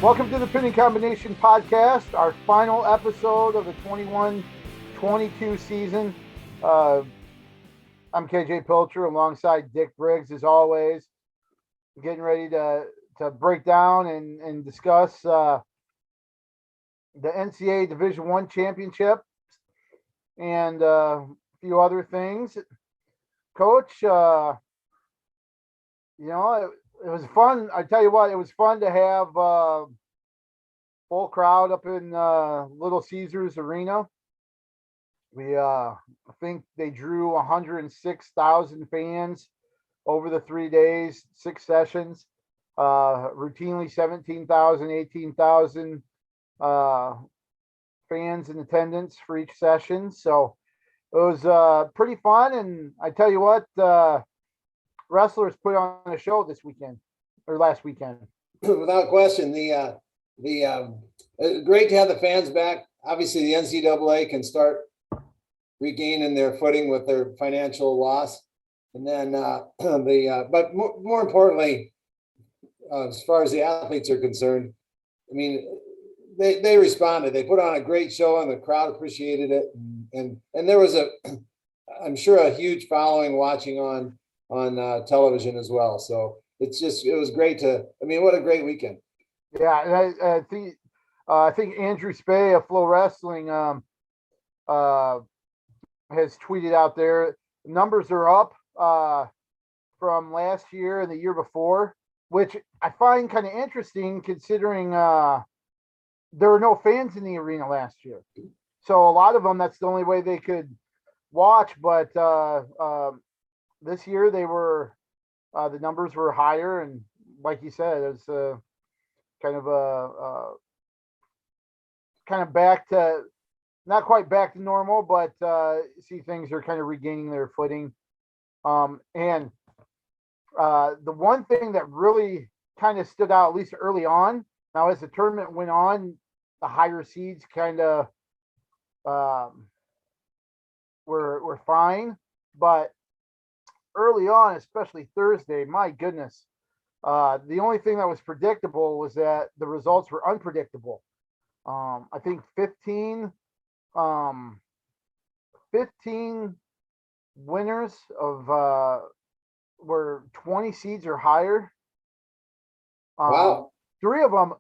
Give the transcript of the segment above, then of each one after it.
Welcome to the Pinning Combination Podcast, our final episode of the 21-22 season. I'm KJ Pilcher alongside Dick Briggs, as always, getting ready to break down and discuss the NCAA Division I championship and a few other things. Coach, it was fun. I tell you what, it was fun to have full crowd up in Little Caesars Arena. I think they drew 106,000 fans over the 3 days, 6 sessions. Routinely 17,000, 18,000 fans in attendance for each session. So it was pretty fun. And I tell you what, wrestlers put on a show this weekend or last weekend. Without question, the great to have the fans back. Obviously, the NCAA can start regaining their footing with their financial loss, and then but more importantly, as far as the athletes are concerned, I mean, they responded. They put on a great show, and the crowd appreciated it, and there was I'm sure a huge following watching on television as well. So it was great what a great weekend. Yeah, and I think Andrew Spey of Flow Wrestling has tweeted out there, numbers are up from last year and the year before, which I find kind of interesting considering there were no fans in the arena last year. So a lot of them, that's the only way they could watch. But this year they were the numbers were higher, and like you said, it was kind of back to, not quite back to normal, but see things are kind of regaining their footing. And the one thing that really kind of stood out, at least early on, now as the tournament went on, the higher seeds kind of were fine, but early on, especially Thursday, my goodness, the only thing that was predictable was that the results were unpredictable. I think 15 winners of were 20 seeds or higher. Wow. Three of them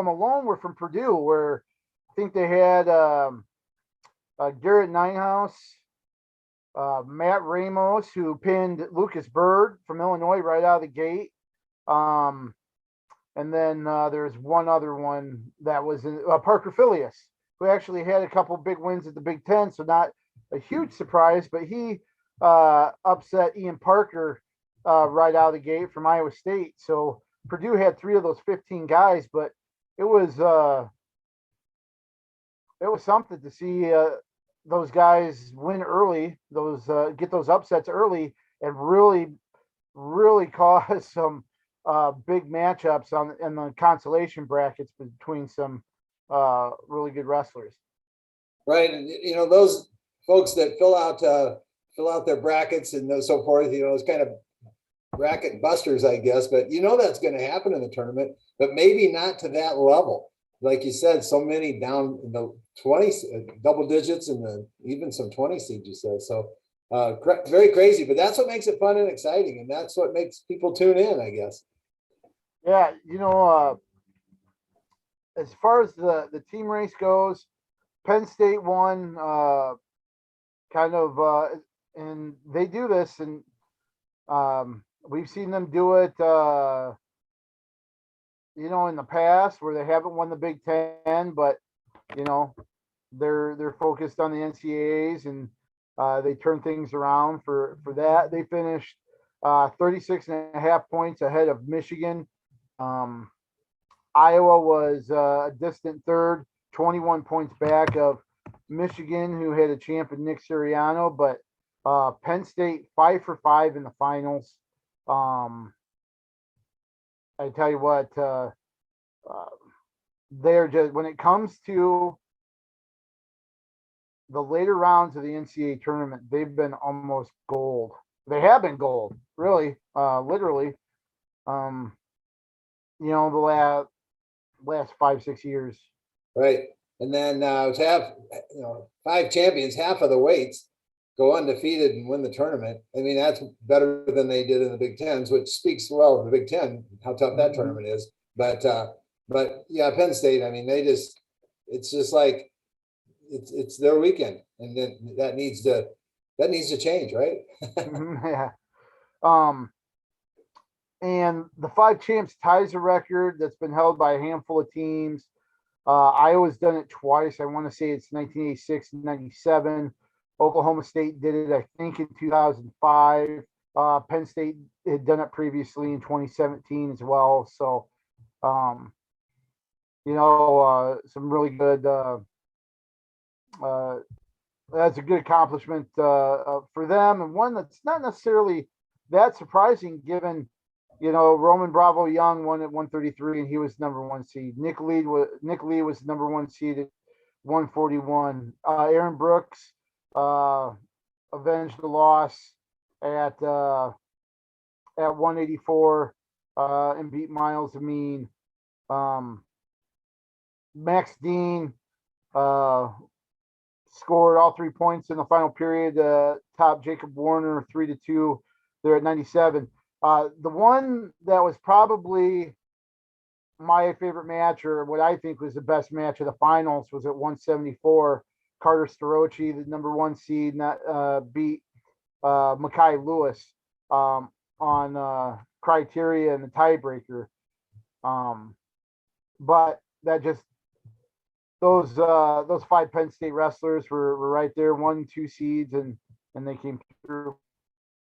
alone were from Purdue, where I think they had Garrett Ninehouse, Matt Ramos, who pinned Lucas Bird from Illinois right out of the gate. And then there's one other one that was Parker Phileas, who actually had a couple big wins at the Big Ten. So not a huge surprise, but he upset Ian Parker right out of the gate from Iowa State. So Purdue had 3 of those 15 guys, but it was something to see those guys win early, get those upsets early, and really cause some big matchups in the consolation brackets between some really good wrestlers. Right, and those folks that fill out their brackets and so forth, it's kind of bracket busters, I guess. But that's going to happen in the tournament, but maybe not to that level. Like you said, so many down in the 20s, double digits, and even some 20 seeds, you said. So very crazy, but that's what makes it fun and exciting, and that's what makes people tune in, I guess. Yeah, as far as the team race goes, Penn State won and they do this, and we've seen them do it in the past where they haven't won the Big Ten, but they're focused on the NCAAs, and they turn things around for that. They finished 36.5 points ahead of Michigan. Iowa was a distant third, 21 points back of Michigan, who had a champ in Nick Sirianno, but Penn State 5 for 5 in the finals. I tell you what, they're just, when it comes to the later rounds of the NCAA tournament, they've been almost gold. They have been gold, really, literally. The last last 5-6 years. Right. And then to have 5 champions, half of the weights go undefeated and win the tournament. I mean, that's better than they did in the Big Tens, which speaks well of the Big Ten, how tough that tournament is. But yeah, Penn State, I mean, it's just like it's their weekend, and then that needs to change, right? Yeah. And the 5 champs ties a record that's been held by a handful of teams. Iowa's done it twice. I want to say it's 1986 and 97. Oklahoma State did it, I think, in 2005. Penn State had done it previously in 2017 as well. So, some really good. That's a good accomplishment for them, and one that's not necessarily that surprising given. Roman Bravo Young won at 133, and he was number 1 seed. Nick Lee was number 1 seed at 141. Aaron Brooks avenged the loss at 184 and beat Miles Amin. Max Dean scored all 3 points in the final period. Top Jacob Warner 3-2. They're at 97. The one that was probably my favorite match, or what I think was the best match of the finals, was at 174. Carter Starochi, the number 1 seed, beat Makai Lewis on criteria and the tiebreaker. But that just those 5 Penn State wrestlers were right there, 1-2 seeds, and they came through.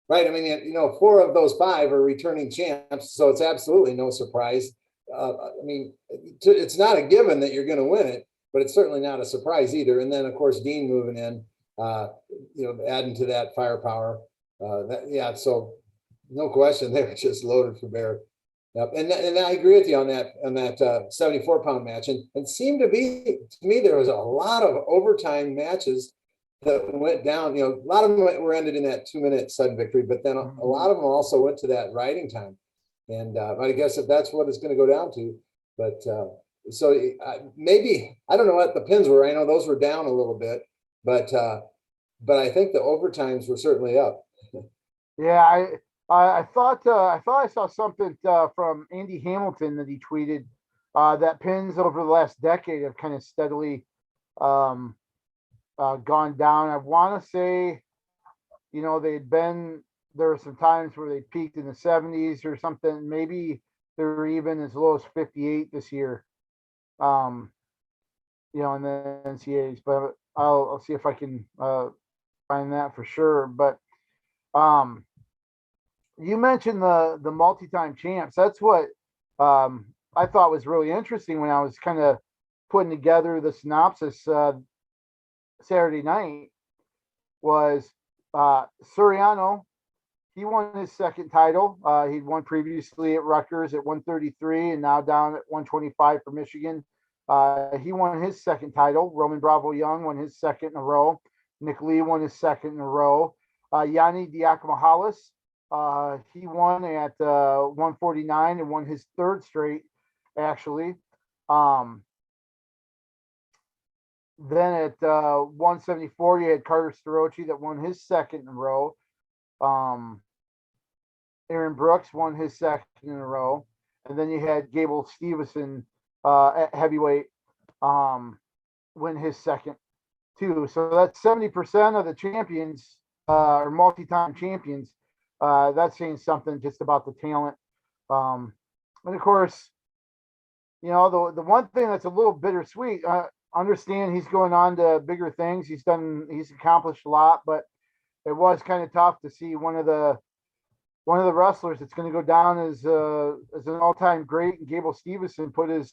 Right. I mean, 4 of those 5 are returning champs, so it's absolutely no surprise. I mean, it's not a given that you're going to win it, but it's certainly not a surprise either. And then, of course, Dean moving in, adding to that firepower. So no question, they were just loaded for bear. Yep. And I agree with you on that 74-pound match. And seemed to be, to me, there was a lot of overtime matches that went down. A lot of them were ended in that 2-minute sudden victory, but then a lot of them also went to that riding time. And I guess if that's what it's going to go down to. But so maybe, I don't know what the pins were. I know those were down a little bit, but I think the overtimes were certainly up. Yeah, I thought I saw something from Andy Hamilton that he tweeted that pins over the last decade have kind of steadily gone down. I want to say, there were some times where they peaked in the 70s or something. Maybe they were even as low as 58 this year. In the NCAAs, but I'll see if I can find that for sure. But you mentioned the multi-time champs. That's what I thought was really interesting when I was kind of putting together the synopsis Saturday night was Suriano. He won his second title. He'd won previously at Rutgers at 133 and now down at 125 for Michigan. He won his second title. Roman Bravo Young won his second in a row. Nick Lee won his second in a row. Yanni Diakomahalis, he won at 149 and won his third straight, actually. Then at 174, you had Carter Starochi that won his second in a row. Aaron Brooks won his second in a row. And then you had Gable Steveson at heavyweight win his second too. So that's 70% of the champions or multi-time champions. That's saying something just about the talent. And of course, the one thing that's a little bittersweet, understand he's going on to bigger things. He's accomplished a lot, but it was kind of tough to see one of the wrestlers that's going to go down as an all-time great, and Gable Steveson put his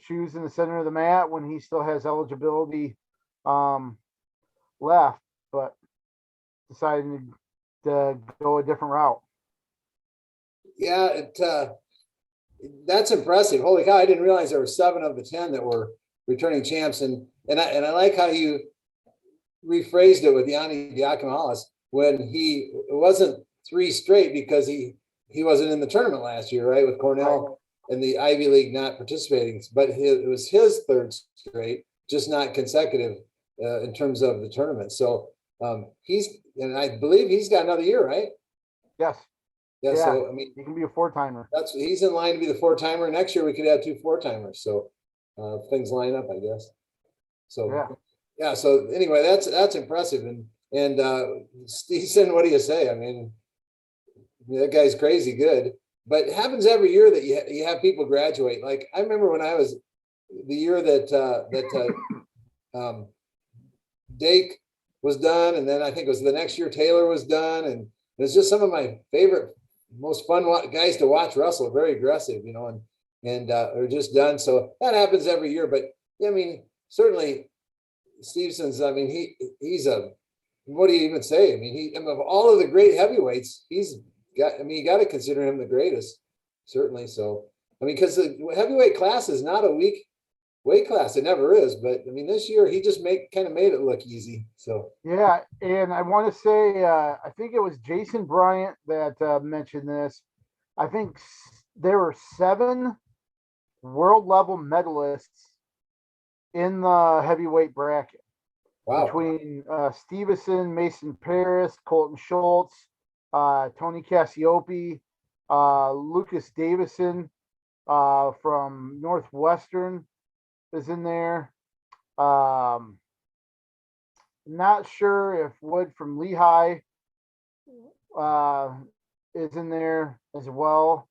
shoes in the center of the mat when he still has eligibility left, but decided to go a different route. Yeah, that's impressive. Holy cow! I didn't realize there were 7 of the 10 that were returning champs, and I like how you rephrased it with Yanni Diakomahalis when it wasn't 3 straight because he wasn't in the tournament last year, right, with Cornell. Right. and the Ivy League not participating, but it was his third straight, just not consecutive in terms of the tournament. So and I believe he's got another year, right? Yes. Yeah. So I mean, he can be a 4-timer. He's in line to be the 4-timer. Next year we could have 2 4-timers. So things line up, I guess. So yeah. So anyway, that's impressive. And Steveson, what do you say? I mean, that guy's crazy good. But it happens every year that you have people graduate. Like I remember when I was the year that Dake was done, and then I think it was the next year Taylor was done, and it's just some of my favorite, most fun guys to watch wrestle. Very aggressive, you know, and are just done. So that happens every year. But yeah, I mean, certainly Stevenson's. I mean, he's a. What do you even say? I mean, of all of the great heavyweights, he's got. I mean, you got to consider him the greatest, certainly. So I mean, because the heavyweight class is not a weak weight class. It never is. But I mean, this year he just kind of made it look easy. So yeah, and I want to say, I think it was Jason Bryant that mentioned this. I think there were 7 world level medalists in the heavyweight bracket. wow. Between Steveson, Mason Paris, Colton Schultz, Tony Cassiope, Lucas Davison from Northwestern is in there. Not sure if Wood from Lehigh is in there as well,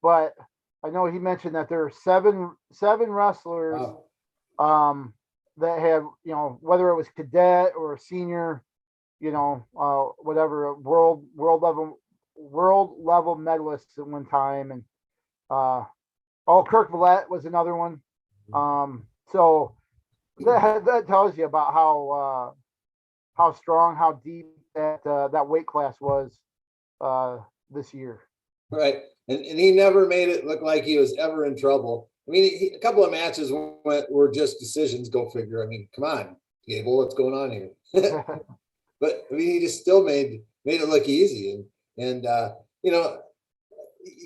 but I know he mentioned that there are seven wrestlers Wow. that have, you know, whether it was cadet or a senior, you know, whatever, world level medalists at one time. And Kirk Villette was another one. So that tells you about how strong, how deep that weight class was this year. Right. And he never made it look like he was ever in trouble. I mean, a couple of matches were just decisions. Go figure. I mean, come on, Gable, what's going on here? But I mean, he just still made it look easy. And you know,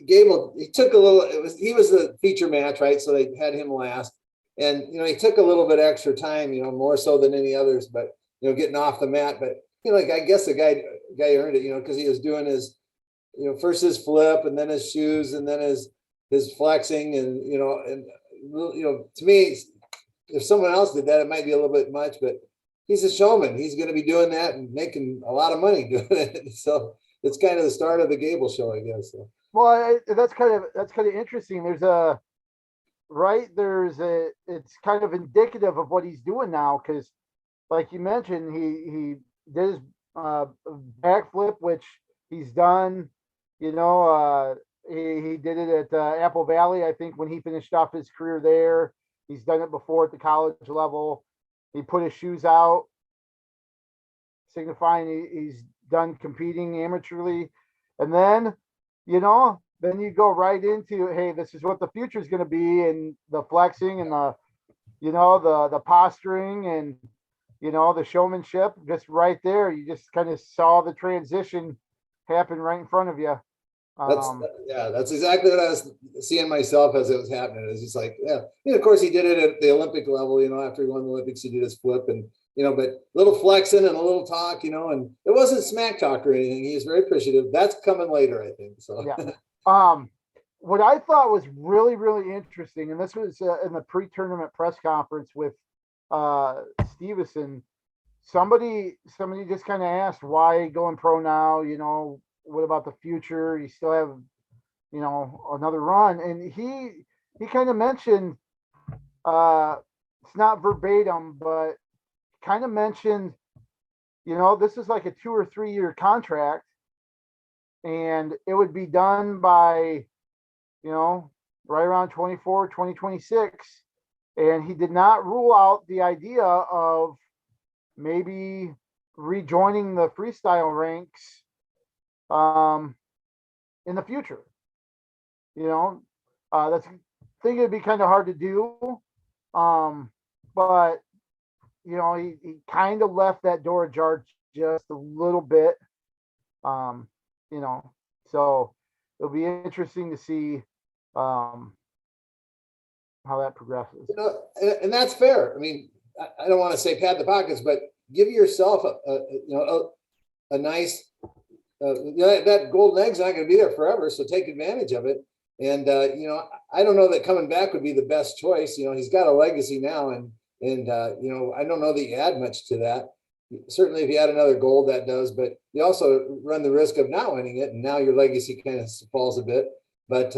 Gable, he took a little. He was the feature match, right? So they had him last, and you know, he took a little bit extra time. You know, more so than any others, but you know, getting off the mat. But you know, like I guess the guy earned it. You know, because he was doing his, you know, first his flip, and then his shoes, and then his flexing, and you know, to me, if someone else did that, it might be a little bit much, but he's a showman. He's going to be doing that and making a lot of money doing it. So it's kind of the start of the Gable show, I guess. So. Well, that's kind of interesting. It's kind of indicative of what he's doing now, because like you mentioned, he did his backflip, which he's done. You know, he did it at Apple Valley, I think, when he finished off his career there. He's done it before at the college level. He put his shoes out, signifying he's done competing amateurly. And then, you know, then you go right into, hey, this is what the future is going to be, and the flexing and the, you know, the posturing and, you know, the showmanship just right there. You just kind of saw the transition happen right in front of you. That's exactly what I was seeing myself as it was happening. It's just like, yeah. And of course, he did it at the Olympic level. You know, after he won the Olympics, he did his flip, and you know, but a little flexing and a little talk, you know, and it wasn't smack talk or anything. He was very appreciative. That's coming later, I think. So yeah. What I thought was really, really interesting, and this was in the pre-tournament press conference with Steveson. Somebody just kind of asked, why going pro now? You know, what about the future? You still have, you know, another run. And he kind of mentioned, it's not verbatim, but kind of mentioned, you know, this is like a 2 or 3 year contract, and it would be done by, you know, right around 2026. And he did not rule out the idea of maybe rejoining the freestyle ranks in the future. You know, that's, I think it'd be kind of hard to do. But you know, he kind of left that door ajar just a little bit. You know, so it'll be interesting to see how that progresses. You know, and that's fair. I mean, I don't want to say pat the pockets, but give yourself a nice, that golden egg's not going to be there forever. So take advantage of it. And, I don't know that coming back would be the best choice. He's got a legacy now, and I don't know that you add much to that. Certainly if you add another gold, that does, but you also run the risk of not winning it. And now your legacy kind of falls a bit, but,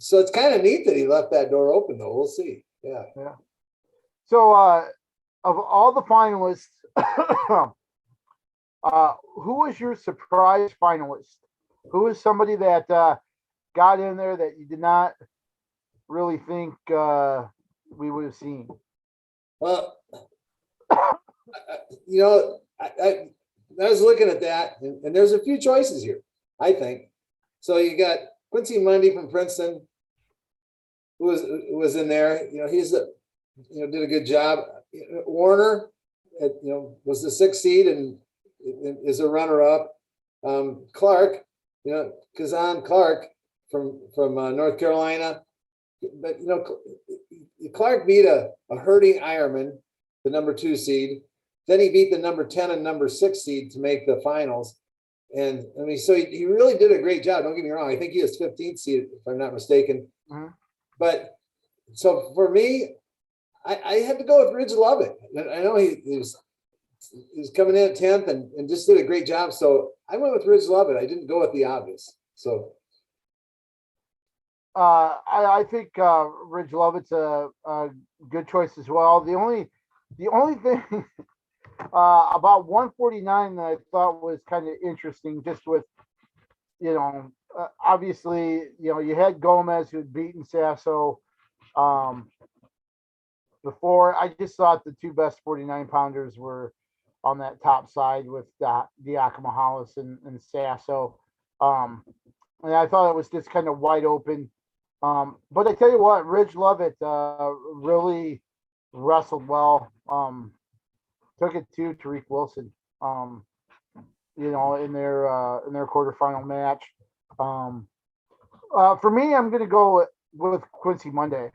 so it's kind of neat that he left that door open, though. We'll see. Yeah. So, of all the finalists, who was your surprise finalist? Who was somebody that got in there that you did not really think we would have seen? Well, I was looking at that, and there's a few choices here, I think. So you got Quincy Mundy from Princeton, who was in there. He's did a good job. Warner, was the 6th seed and is a runner-up. Clark, Kazan Clark from North Carolina, but Clark beat a hurting Ironman, the number 2 seed. Then he beat the number 10 and number 6 seed to make the finals. And I mean, so he really did a great job. Don't get me wrong. I think he was 15th seed, if I'm not mistaken. Mm-hmm. But so for me, I had to go with Ridge Lovett. I know he was coming in at 10th and just did a great job. So I went with Ridge Lovett. I didn't go with the obvious. So I think Ridge Lovett's a good choice as well. The only thing about 149 that I thought was kind of interesting, just with obviously you had Gomez who had beaten Sasso before. I just thought the 2 best 49-pounders were on that top side with Diakama Hollis and Sasso. And I thought it was just kind of wide open. But I tell you what, Ridge Lovett really wrestled well. Took it to Tariq Wilson, in their quarterfinal match. For me, I'm going to go with Quincy Monday.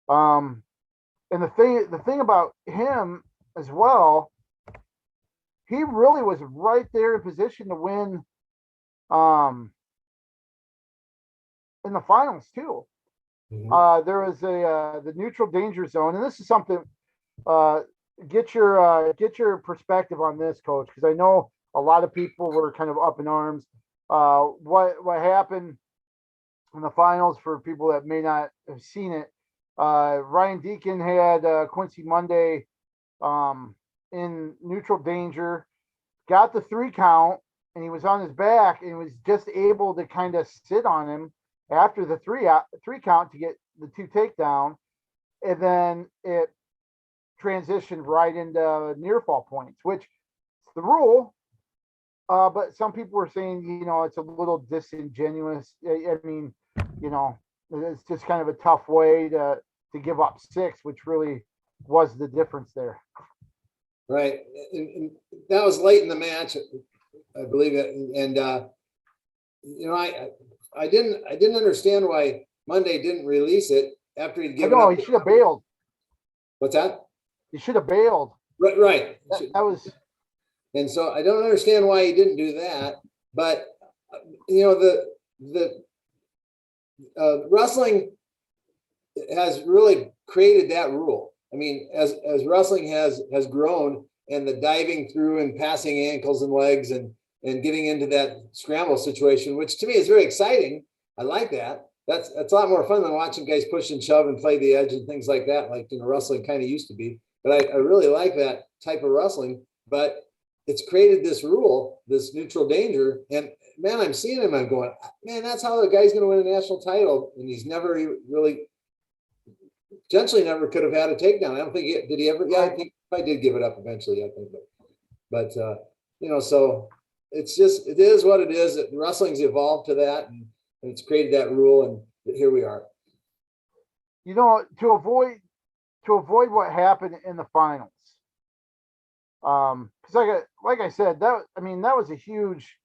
And the thing about him as well, he really was right there in position to win in the finals too. mhm. There was the neutral danger zone, and this is something. Get your perspective on this, Coach, because I know a lot of people were kind of up in arms. What happened in the finals, for people that may not have seen it? Ryan Deacon had Quincy Monday in neutral danger, got the 3 count, and he was on his back and was just able to kind of sit on him after the 3 count to get the 2 takedown, and then it transitioned right into near fall points, which is the rule. But some people were saying, it's a little disingenuous. I mean, it's just kind of a tough way to give up 6, which really was the difference there. Right. And that was late in the match, I believe it. And, I didn't understand why Monday didn't release it after he'd given up. He should have bailed. What's that? He should have bailed. Right. That was. And so I don't understand why he didn't do that. But, the wrestling has really created that rule. I mean, as wrestling has grown, and the diving through and passing ankles and legs and getting into that scramble situation, which to me is very exciting. I like that. That's a lot more fun than watching guys push and shove and play the edge and things like that, like wrestling kind of used to be. But I really like that type of wrestling. But it's created this rule, this neutral danger. And man, I'm seeing him. I'm going, man, that's how the guy's going to win a national title. And he's never really, potentially never could have had a takedown. I don't think did he ever? Yeah, I think I did give it up eventually. I think, but so it is what it is. Wrestling's evolved to that, and it's created that rule, and here we are. To avoid what happened in the finals. Because like I said, that was a huge,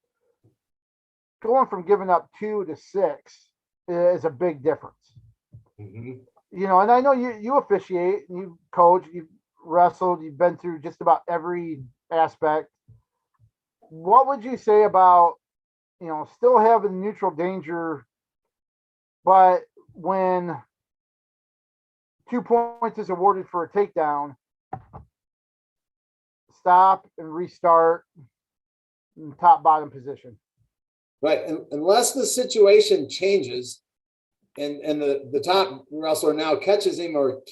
going from giving up 2 to 6 is a big difference. Mhm. You know, and I know you officiate, you coach, you've wrestled, you've been through just about every aspect. What would you say about, you know, still having neutral danger, but when 2 points is awarded for a takedown, stop and restart in top bottom position? Right. Unless the situation changes and the top wrestler now catches him or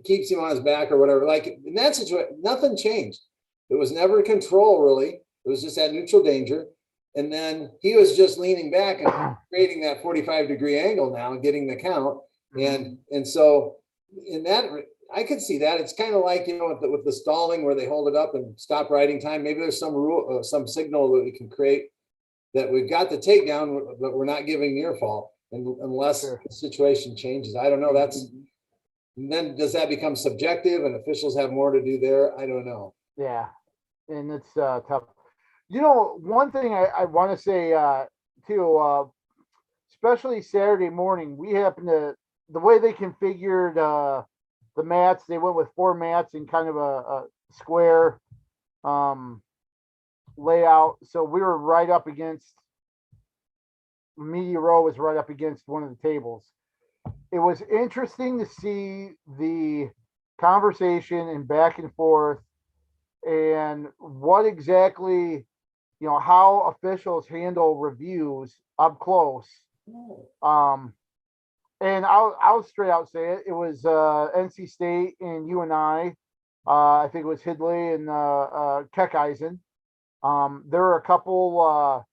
keeps him on his back or whatever. Like in that situation, nothing changed. It was never control, really. It was just that neutral danger. And then he was just leaning back and creating that 45-degree angle now and getting the count. And so in that, I could see that. It's kind of like, you know, with the stalling where they hold it up and stop riding time. Maybe there's some rule, some signal that we can create that we've got the takedown, but we're not giving near fall unless Sure. the situation changes. I don't know. And then does that become subjective and officials have more to do there? I don't know. Yeah. And it's tough. You know, one thing I want to say too, especially Saturday morning, we happen to, the way they configured the mats, they went with 4 mats in kind of a square layout. So we were right up against, media row was right up against one of the tables. It was interesting to see the conversation and back and forth and what exactly, you know, how officials handle reviews up close. And I'll straight out say it. It was NC State and UNI. I think it was Hidley and Keckeisen. There were a couple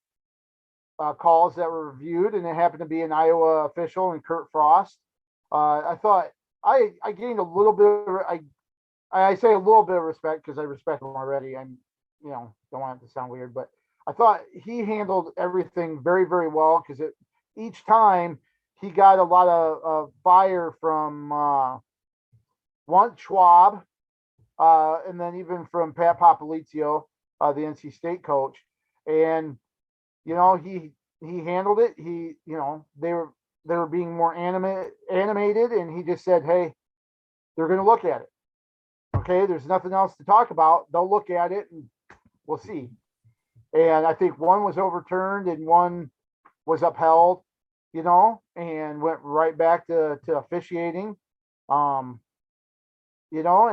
calls that were reviewed, and it happened to be an Iowa official and Kurt Frost. I thought I gained a little bit of, I say a little bit of respect because I respect him already. I'm, you know, don't want it to sound weird, but I thought he handled everything very, very well because each time he got a lot of fire from one Schwab, and then even from Pat Popolizio, the NC State coach, and you know he handled it. He, you know, they were being more animated, and he just said, "Hey, they're going to look at it. Okay, there's nothing else to talk about. They'll look at it, and we'll see." And I think one was overturned and one was upheld, you know, and went right back to officiating. You know,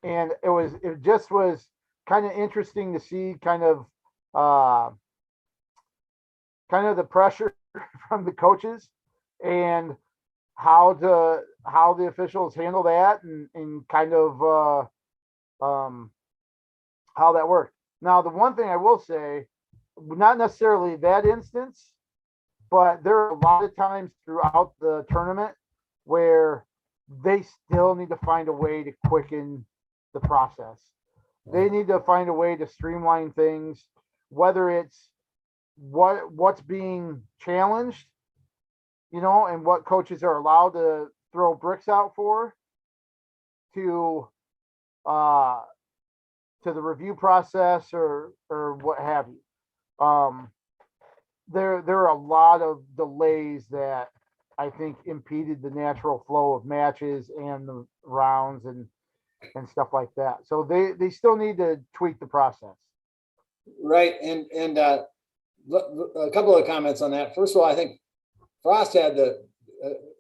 and it just was kind of interesting to see kind of the pressure from the coaches and how the officials handle that and kind of how that worked. Now, the one thing I will say, not necessarily that instance, but there are a lot of times throughout the tournament where they still need to find a way to quicken the process. They need to find a way to streamline things, whether it's what's being challenged, you know, and what coaches are allowed to throw bricks out for, to the review process or what have you. There are a lot of delays that I think impeded the natural flow of matches and the rounds and stuff like that. So they still need to tweak the process. Right. And a couple of comments on that. First of all, I think Frost had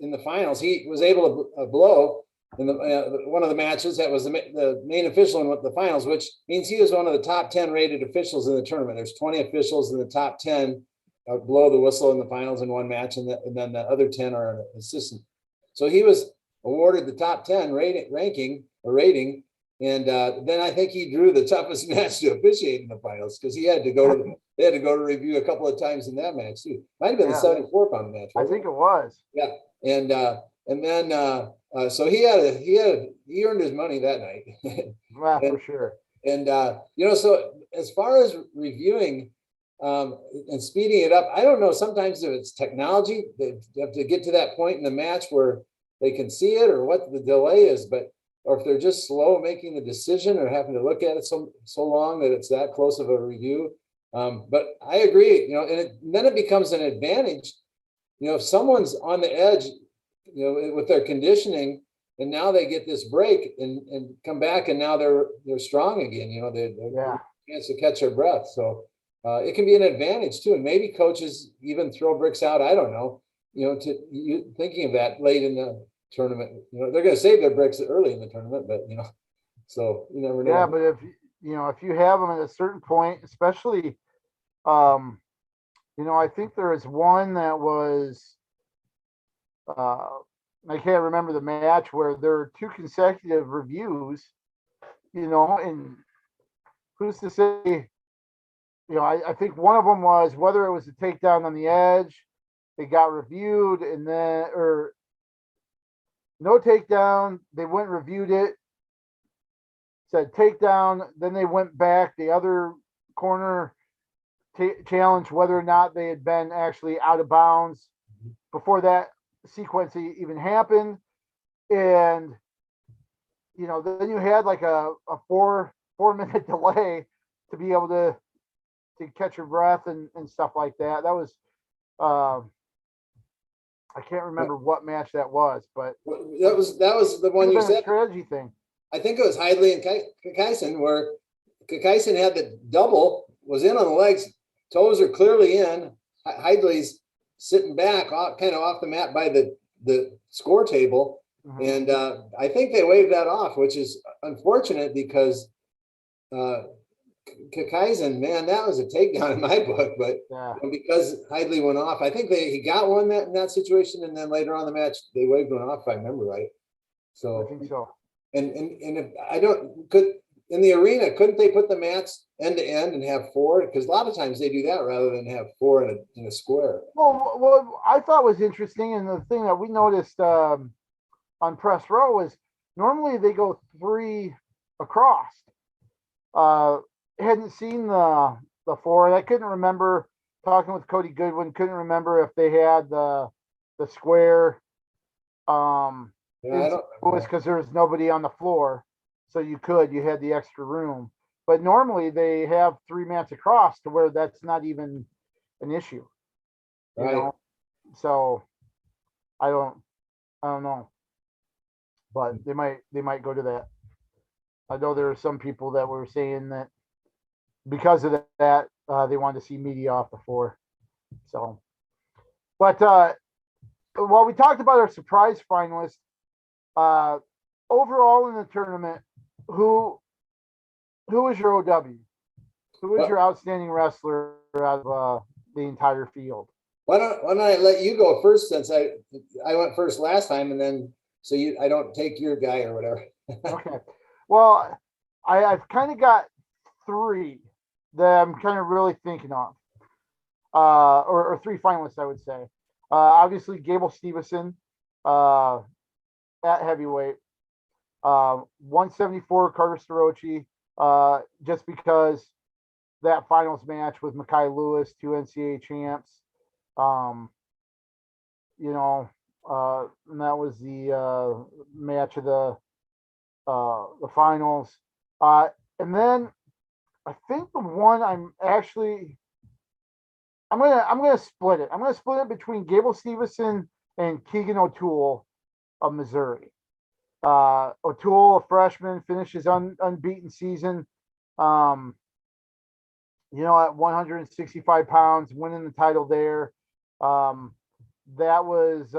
in the finals, he was able to blow in one of the matches that was the main official in the finals, which means he was one of the top 10 rated officials in the tournament. There's 20 officials in the top 10 blow the whistle in the finals in one match, and then the other 10 are an assistant. So he was awarded the top 10 rating, and then I think he drew the toughest match to officiate in the finals because they had to go to review a couple of times in that match too. Might have been the 74-pound match. I think it was. Yeah, and then so he earned his money that night. Yeah, for sure. And you know, so as far as reviewing and speeding it up, I don't know. Sometimes if it's technology, they have to get to that point in the match where they can see it, or what the delay is, or if they're just slow making the decision or having to look at it so long that it's that close of a review. But I agree, you know, and then it becomes an advantage. You know, if someone's on the edge, with their conditioning, and now they get this break and come back, and now they're strong again. They're chance to catch their breath. So it can be an advantage too. And maybe coaches even throw bricks out. I don't know. Thinking of that late in the tournament. They're going to save their bricks early in the tournament, but so you never know. Yeah, but if you have them at a certain point, especially, I think there is one that was, I can't remember the match where there are two consecutive reviews, and who's to say, I think one of them was whether it was a takedown on the edge, it got reviewed, and then, or no takedown, they went and reviewed it, said takedown, then they went back, the other corner challenged whether or not they had been actually out of bounds before that sequence even happened. And then you had like a 4-minute delay to be able to catch your breath and stuff like that. That was I can't remember what match that was, but that was the one you said, a strategy thing. I think it was Heidley and Kakaisen, where Kakaisen had the double, was in on the legs, toes are clearly in. Heidley's sitting back, kind of off the mat by the score table, and I think they waved that off, which is unfortunate because Kakaisen, man, that was a takedown in my book, but because Heidley went off, I think he got one in that situation, and then later on the match they waved one off, if I remember right. So I think so. And if in the arena, couldn't they put the mats end to end and have 4? Because a lot of times they do that rather than have 4 in a square. Well, what I thought was interesting, and the thing that we noticed on press row was normally they go 3 across. Hadn't seen the 4, and I couldn't remember, talking with Cody Goodwin, couldn't remember if they had the square. It was because there was nobody on the floor, so you had the extra room. But normally they have 3 mats across to where that's not even an issue. Right. So I don't know, but they might go to that. I know there are some people that were saying that because of that, they wanted to see media off the floor. So, but while we talked about our surprise finalists, overall in the tournament, who is your OW? Who is your outstanding wrestler out of the entire field? Why don't I let you go first, since I went first last time, and then so I don't take your guy or whatever. Okay. Well, I've kind of got 3 that I'm kind of really thinking of, or 3 finalists, I would say. Obviously, Gable Steveson at heavyweight. 174 Carter Starochi, just because that finals match with Mekhi Lewis, 2 NCAA champs. And that was the match of the finals. And then I think the one I'm gonna split it. I'm gonna split it between Gable Steveson and Keegan O'Toole of Missouri. O'Toole, a freshman, finishes unbeaten season. At 165 pounds, winning the title there. That was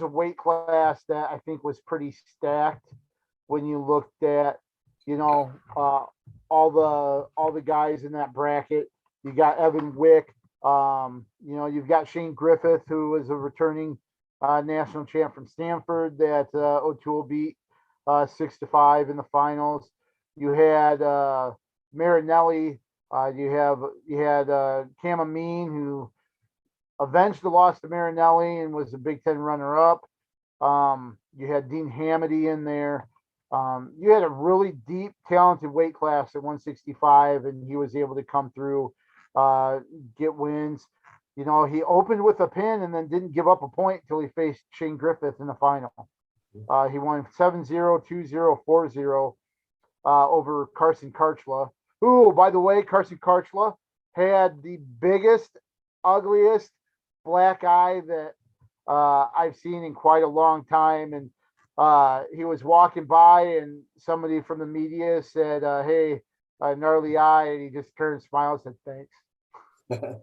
a weight class that I think was pretty stacked when you looked at, all the guys in that bracket. You got Evan Wick. You've got Shane Griffith, who was a returning national champ from Stanford that O'Toole beat 6-5 in the finals. You had Marinelli. You had Cam Amin, who avenged the loss to Marinelli and was a Big Ten runner-up. You had Dean Hamady in there. You had a really deep, talented weight class at 165, and he was able to come through, get wins. He opened with a pin and then didn't give up a point until he faced Shane Griffith in the final. He won 7-0, 2-0, 4-0 over Carson Karchla, who, by the way, Carson Karchla had the biggest, ugliest black eye that I've seen in quite a long time. And he was walking by, and somebody from the media said, "Hey, gnarly eye," and he just turned, smiled, and said, "Thanks."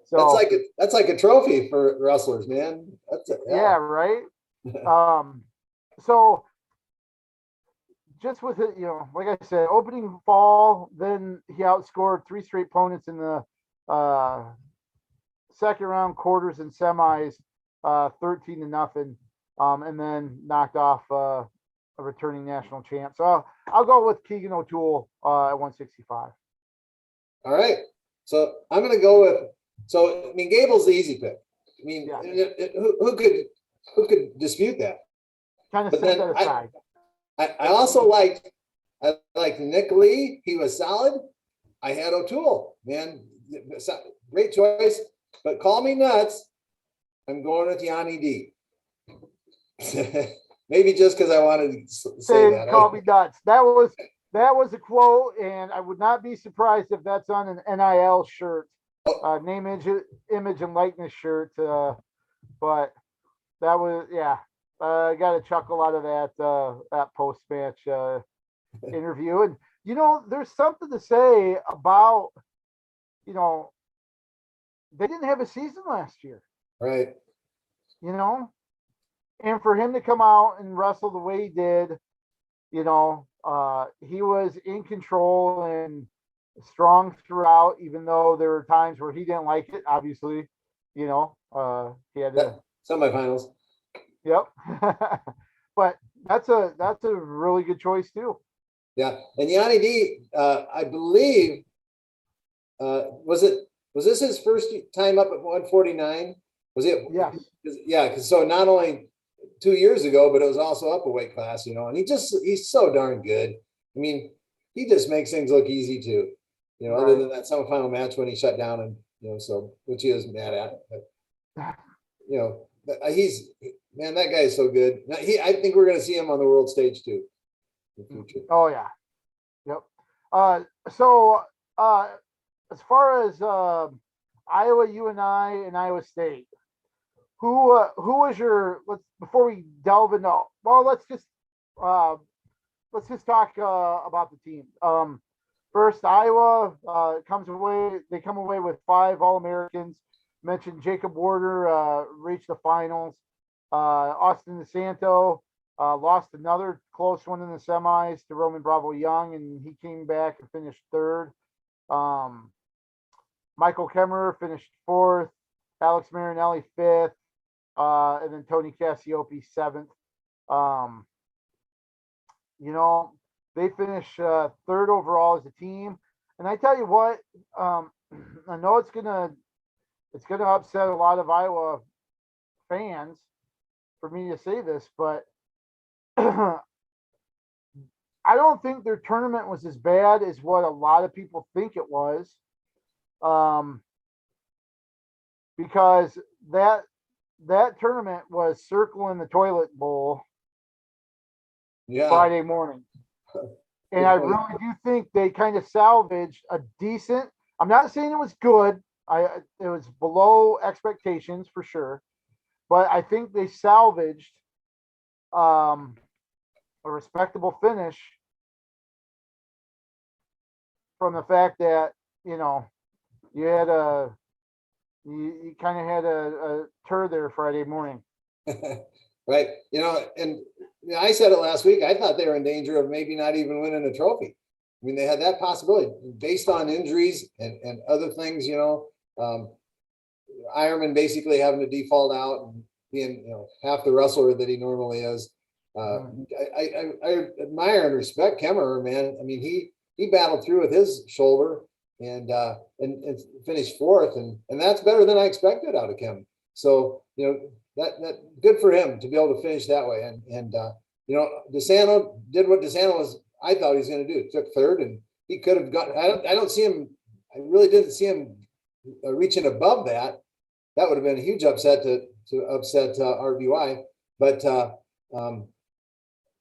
So that's like a trophy for wrestlers, man. yeah, right. So just with it, like I said, opening fall, then he outscored 3 straight opponents in the second round, quarters, and semis, 13-0, and then knocked off a returning national champ. So I'll go with Keegan O'Toole at 165. All right. So I'm going to go with. So I mean, Gable's the easy pick. I mean, Yeah. who could dispute that? Kind of But set then that aside. I also liked Nick Lee. He was solid. I had O'Toole, man. Great choice. But call me nuts. I'm going with Yanni D. Maybe just because I wanted to say that. Call me nuts. That was a quote, and I would not be surprised if that's on an NIL shirt, name, image, and likeness shirt. But that was, yeah. I got a chuckle out of that post match interview, and there's something to say about they didn't have a season last year, Right. And for him to come out and wrestle the way he did, he was in control and strong throughout, even though there were times where he didn't like it. Obviously, he had to semifinals. Yep. But that's a really good choice too. Yeah, and Yanni D, I believe, was this his first time up at 149? Was it? Yes. Yeah, because so not only 2 years ago, but it was also up a weight class, and he's so darn good. I mean, he just makes things look easy too, right. Other than that semifinal match when he shut down and, so, which he was mad at, but, he's, man, that guy is so good. I think we're going to see him on the world stage too in the future. Oh yeah. Yep. So as far as Iowa UNI and Iowa State, who was your, before we delve into, well, let's just talk about the team. First, Iowa they come away with 5 All-Americans. Mentioned Jacob Warder reached the finals. Austin DeSanto lost another close one in the semis to Roman Bravo Young, and he came back and finished 3rd. Michael Kemmerer finished 4th. Alex Marinelli 5th. And then Tony Cassiope 7th. They finished 3rd overall as a team. And I tell you what, I know it's gonna upset a lot of Iowa fans for me to say this, but I don't think their tournament was as bad as what a lot of people think it was. Because that tournament was circling the toilet bowl Friday morning. And I really do think they kind of salvaged a decent, I'm not saying it was good. It was below expectations for sure, but I think they salvaged a respectable finish from the fact that you had you kind of had a tour there Friday morning. Right. And I said it last week. I thought they were in danger of maybe not even winning a trophy. I mean, they had that possibility based on injuries and other ththings, Ironman basically having to default out and being, half the wrestler that he normally is. I admire and respect Kemmerer, man. I mean, he battled through with his shoulder and finished 4th, and that's better than I expected out of Kem. So, that good for him to be able to finish that way. And DeSanto did what I thought he was going to do. Took 3rd, and he could have got. I don't see him. I really didn't see him reaching above that. That would have been a huge upset to upset RBY. But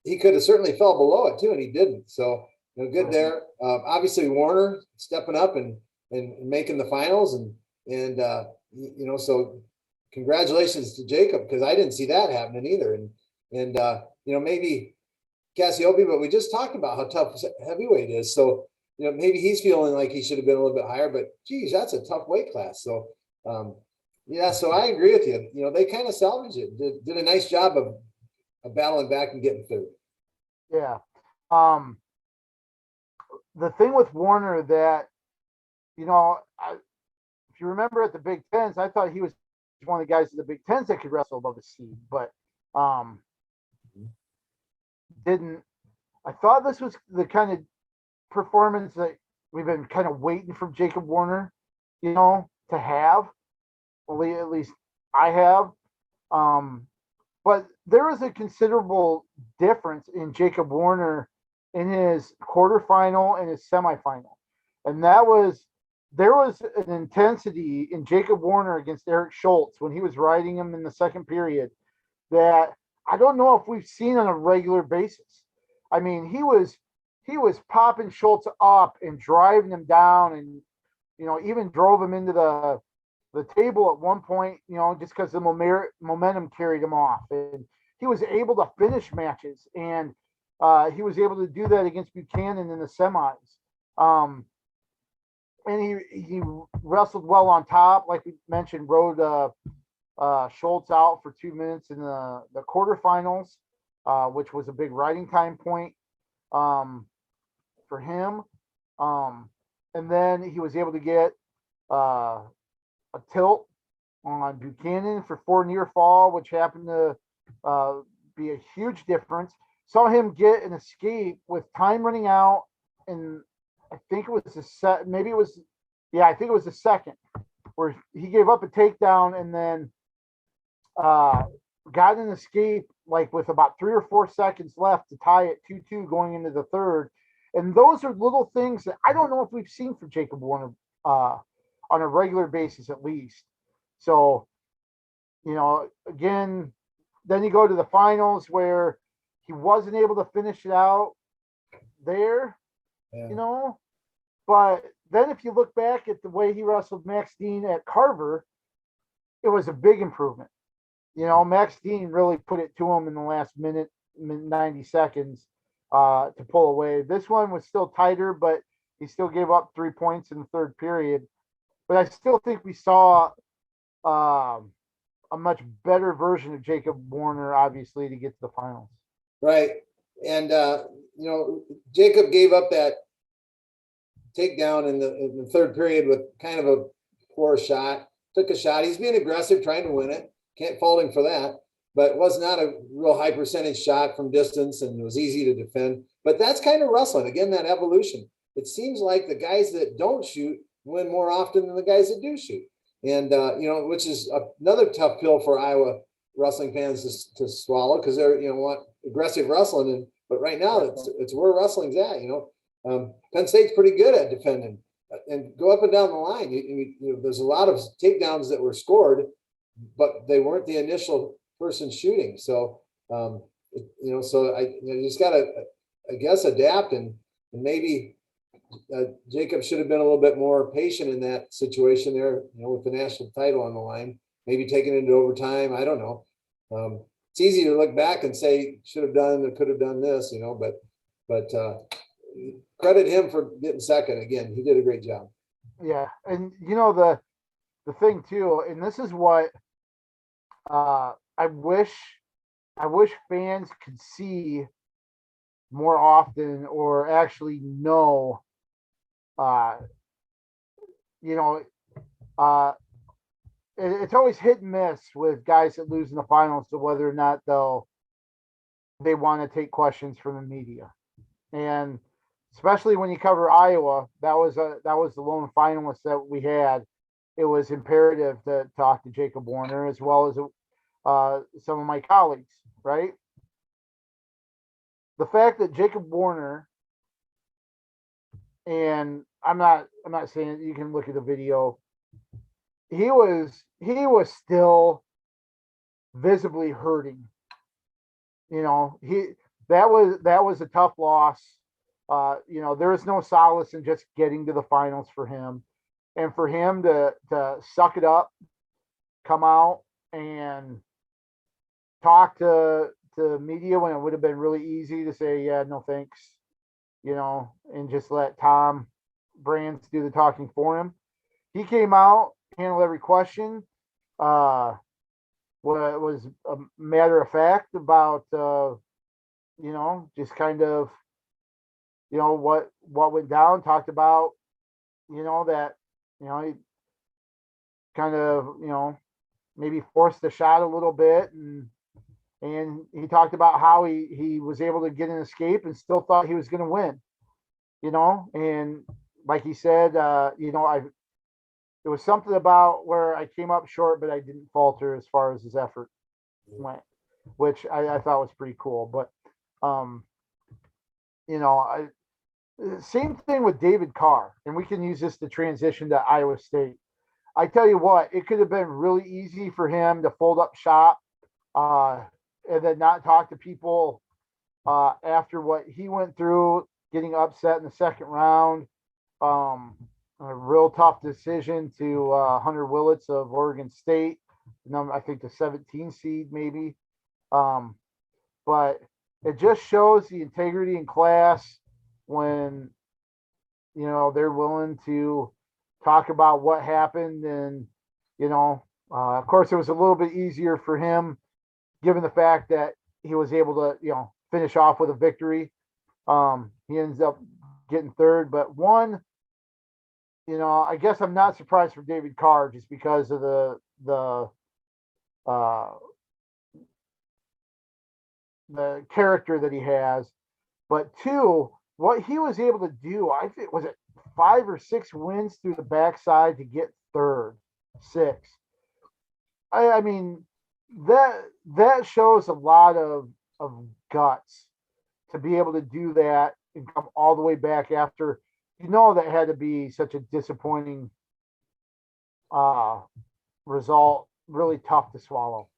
he could have certainly fell below it too, and he didn't. So good there. Obviously Warner stepping up and making the finals, and so congratulations to Jacob, because I didn't see that happening either. And maybe Cassiope, but we just talked about how tough heavyweight is. So, maybe he's feeling like he should have been a little bit higher, but geez, that's a tough weight class. So, so I agree with you. They kind of salvaged it, did a nice job of battling back and getting third. Yeah. The thing with Warner that, if you remember at the Big Tens, I thought he was one of the guys in the Big Tens that could wrestle above the seed, but didn't. I thought this was the kind of performance that we've been kind of waiting from Jacob Warner, to have. At least I have. But there is a considerable difference in Jacob Warner in his quarterfinal and his semifinal. And there was an intensity in Jacob Warner against Eric Schultz when he was riding him in the second period that I don't know if we've seen on a regular basis. I mean, he was popping Schultz up and driving him down, and even drove him into the table at one point, just because the momentum carried him off, and he was able to finish matches, and he was able to do that against Buchanan in the semis. And he wrestled well on top, like we mentioned, rode Schultz out for 2 minutes in the quarterfinals, which was a big riding time point for him. And then he was able to get a tilt on Buchanan for 4 near fall, which happened to be a huge difference. Saw him get an escape with time running out, and I think it was the set. Maybe it was, I think it was the second, where he gave up a takedown and then got an escape like with about 3 or 4 seconds left to tie it 2-2 going into the third. And those are little things that I don't know if we've seen from Jacob Warner on a regular basis, at least. So, again, then you go to the finals where he wasn't able to finish it out there, but then if you look back at the way he wrestled Max Dean at Carver, it was a big improvement. Max Dean really put it to him in the last minute 90 seconds to pull away. This one was still tighter, but he still gave up 3 points in the third period. But I still think we saw a much better version of Jacob Warner, obviously, to get to the finals. Right. And, Jacob gave up that takedown in the third period with kind of a poor shot. Took a shot. He's being aggressive, trying to win it. Can't fault him for that. But it was not a real high percentage shot from distance, and it was easy to defend. But that's kind of wrestling. Again, that evolution. It seems like the guys that don't shoot win more often than the guys that do shoot. And, which is another tough pill for Iowa wrestling fans to swallow, because they're, want aggressive wrestling. But right now it's where wrestling's at, Penn State's pretty good at defending and go up and down the line. There's a lot of takedowns that were scored, but they weren't the initial person shooting. So, so you just got to, I guess, adapt and maybe Jacob should have been a little bit more patient in that situation there, with the national title on the line, maybe taking it into overtime. I don't know. It's easy to look back and say should have done or could have done this, but credit him for getting second again. He did a great job. Yeah, and the thing too, and this is what I wish fans could see more often, or actually know. It's always hit and miss with guys that lose in the finals to whether or not they want to take questions from the media, and especially when you cover Iowa, that was the lone finalist that we had. It was imperative to talk to Jacob Warner as well as some of my colleagues, right? The fact that Jacob Warner, and I'm not saying you can look at the video, he was still visibly hurting. That was a tough loss. There is no solace in just getting to the finals for him, and for him to suck it up, come out, and talk to media when it would have been really easy to say, yeah, no thanks, and just let Tom Brands do the talking for him. He came out, handled every question. What was a matter of fact about, just kind of, what went down, talked about, that, he kind of, maybe forced the shot a little bit, and he talked about how he was able to get an escape and still thought he was going to win, and like he said, it was something about where I came up short, but I didn't falter as far as his effort went, which I thought was pretty cool. But, same thing with David Carr, and we can use this to transition to Iowa State. I tell you what, it could have been really easy for him to fold up shop, and then not talk to people after what he went through, getting upset in the second round. A real tough decision to Hunter Willits of Oregon State, I think the 17 seed maybe. But it just shows the integrity in class when, they're willing to talk about what happened. And, of course, it was a little bit easier for him given the fact that he was able to, finish off with a victory. He ends up getting third, but I guess I'm not surprised for David Carr just because of the character that he has. But two, what he was able to do, I think, was it 5 or 6 wins through the backside to get third, 6. I mean, that shows a lot of guts to be able to do that and come all the way back after. That had to be such a disappointing result, really tough to swallow.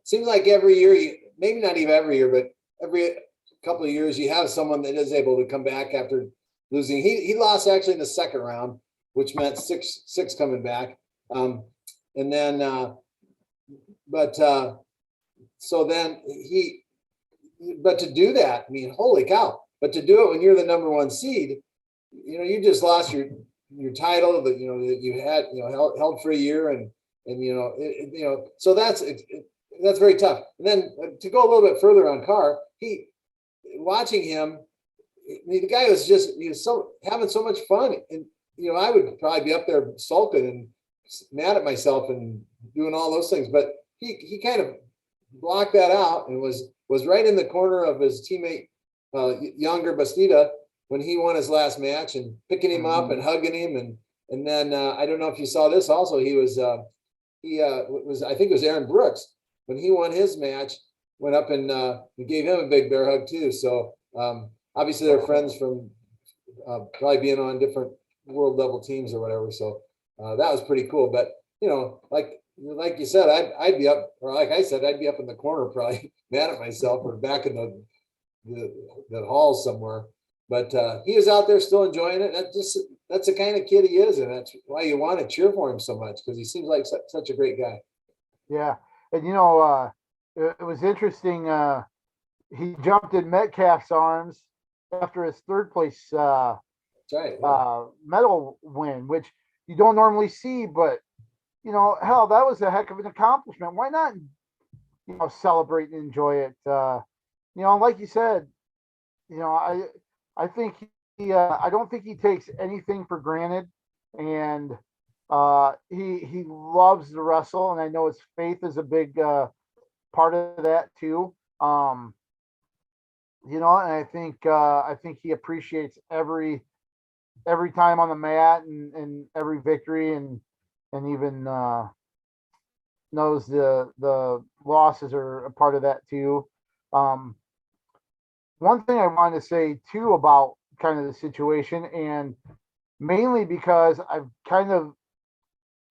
Seems like every year, maybe not even every year, but every couple of years, you have someone that is able to come back after losing. He lost actually in the second round, which meant six coming back. And then, so then but to do that, I mean, holy cow. But to do it when you're the number 1 seed, you just lost your title that you had held for a year, and so that's very tough. And then to go a little bit further on Carr, watching him, the guy was so having so much fun, and I would probably be up there sulking and mad at myself and doing all those things, but he kind of blocked that out and was right in the corner of his teammate. Younger Bastida when he won his last match and picking him up and hugging him, and then I don't know if you saw this also, he was I think it was Aaron Brooks when he won his match, went up and gave him a big bear hug too. So obviously they're friends from probably being on different world level teams or whatever. So that was pretty cool. But like you said, I'd be up, or like I said, I'd be up in the corner probably mad at myself or back in the hall somewhere, but he is out there still enjoying it. That's the kind of kid he is, and that's why you want to cheer for him so much, because he seems like such a great guy. Yeah, and it was interesting. He jumped in Metcalf's arms after his third place That's right, yeah. Medal win, which you don't normally see, but hell, that was a heck of an accomplishment. Why not celebrate and enjoy it? Like you said, I think I don't think he takes anything for granted, and he loves to wrestle, and I know his faith is a big part of that too. And I think he appreciates every time on the mat and every victory, and even knows the losses are a part of that too. One thing I wanted to say too about kind of the situation, and mainly because I've kind of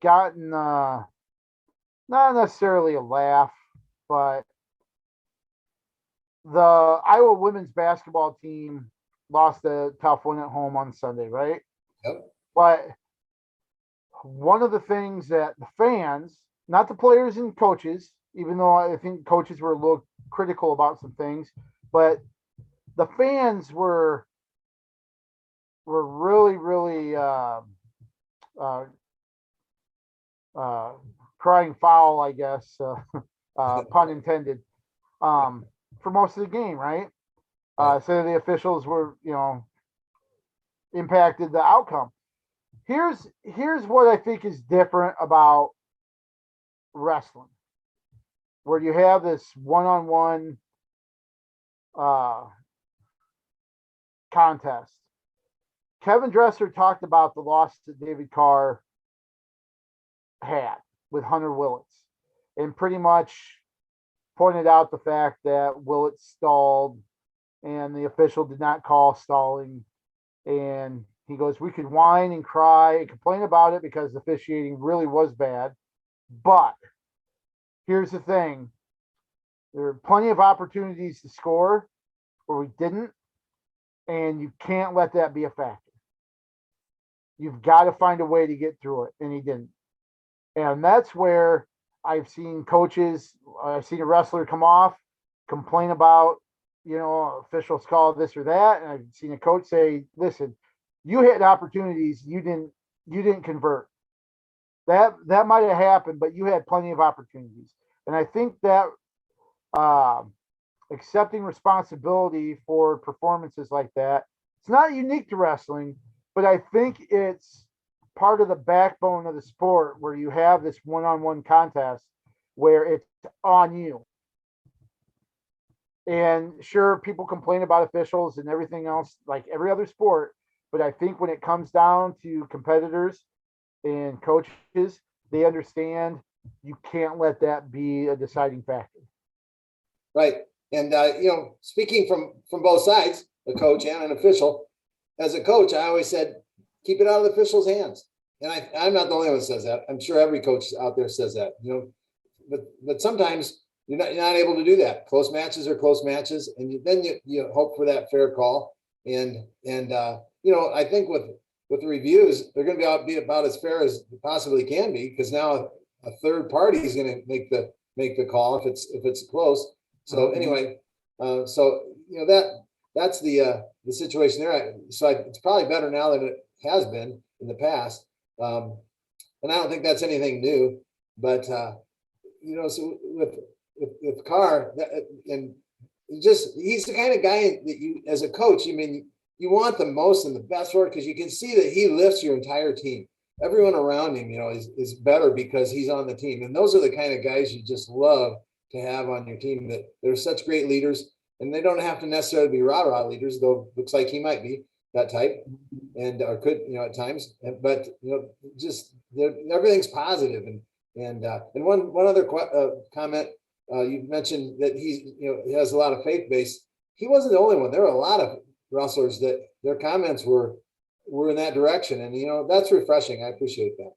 gotten not necessarily a laugh, but the Iowa women's basketball team lost a tough one at home on Sunday, right? Yep. But one of the things that the fans not the players and coaches, even though I think coaches were a little critical about some things, but the fans were really, really uh, uh, crying foul, I guess, pun intended, for most of the game, right? So the officials were, impacted the outcome. Here's what I think is different about wrestling, where you have this one-on-one uh, contest. Kevin Dresser talked about the loss that David Carr had with Hunter Willits, and pretty much pointed out the fact that Willits stalled and the official did not call stalling. And he goes, we could whine and cry and complain about it because the officiating really was bad. But here's the thing. There are plenty of opportunities to score where we didn't, and you can't let that be a factor. You've got to find a way to get through it, and he didn't. And that's where I've seen I've seen a wrestler come off, complain about, officials call this or that, and I've seen a coach say, "Listen, you had opportunities, you didn't convert. That might have happened, but you had plenty of opportunities." And I think that accepting responsibility for performances like that, it's not unique to wrestling, but I think it's part of the backbone of the sport where you have this one-on-one contest where it's on you. And sure, people complain about officials and everything else, like every other sport. But I think when it comes down to competitors and coaches, they understand you can't let that be a deciding factor. Right. And, speaking from both sides, a coach and an official, as a coach, I always said, keep it out of the official's hands. And I'm not the only one that says that. I'm sure every coach out there says that, but sometimes you're not able to do that. Close matches are close matches. And then you hope for that fair call. And I think with the reviews, they're going to be about as fair as it possibly can be, because now a third party is going to make the call if it's close. So anyway, that's the situation there. So it's probably better now than it has been in the past. And I don't think that's anything new, but so with Carr, and he's the kind of guy that you, as a coach, you want the most and the best for it, because you can see that he lifts your entire team. Everyone around him, is better because he's on the team. And those are the kind of guys you just love to have on your team, that they're such great leaders, and they don't have to necessarily be rah-rah leaders, though looks like he might be that type, and or could, at times, but just everything's positive. And one other comment, you mentioned that he has a lot of faith base. He wasn't the only one. There were a lot of wrestlers that their comments were in that direction, and that's refreshing. I appreciate that.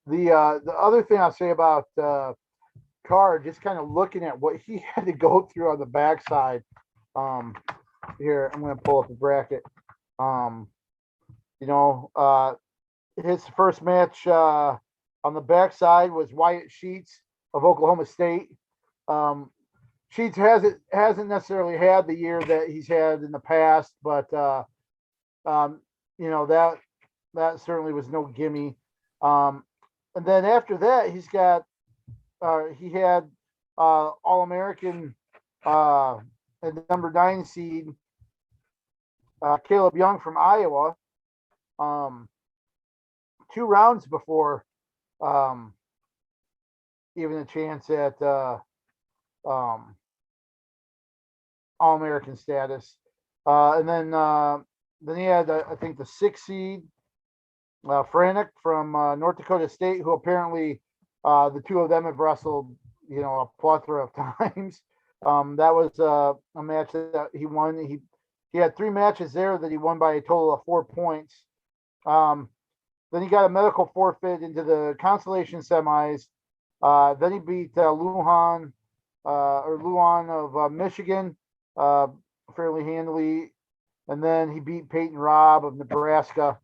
The other thing I'll say about Carr, just kind of looking at what he had to go through on the backside. Here, I'm going to pull up the bracket. His first match on the backside was Wyatt Sheets of Oklahoma State. Sheets hasn't necessarily had the year that he's had in the past, but that certainly was no gimme. And then after that, he had All-American and the number 9 seed Caleb Young from Iowa, 2 rounds before even a chance at All-American status. And then he had, I think, the 6 seed Franek from North Dakota State, who apparently the two of them have wrestled, a plethora of times. That was a match that he won. He had 3 matches there that he won by a total of 4 points. Then he got a medical forfeit into the consolation semis. Then he beat Lujan of Michigan fairly handily. And then he beat Peyton Robb of Nebraska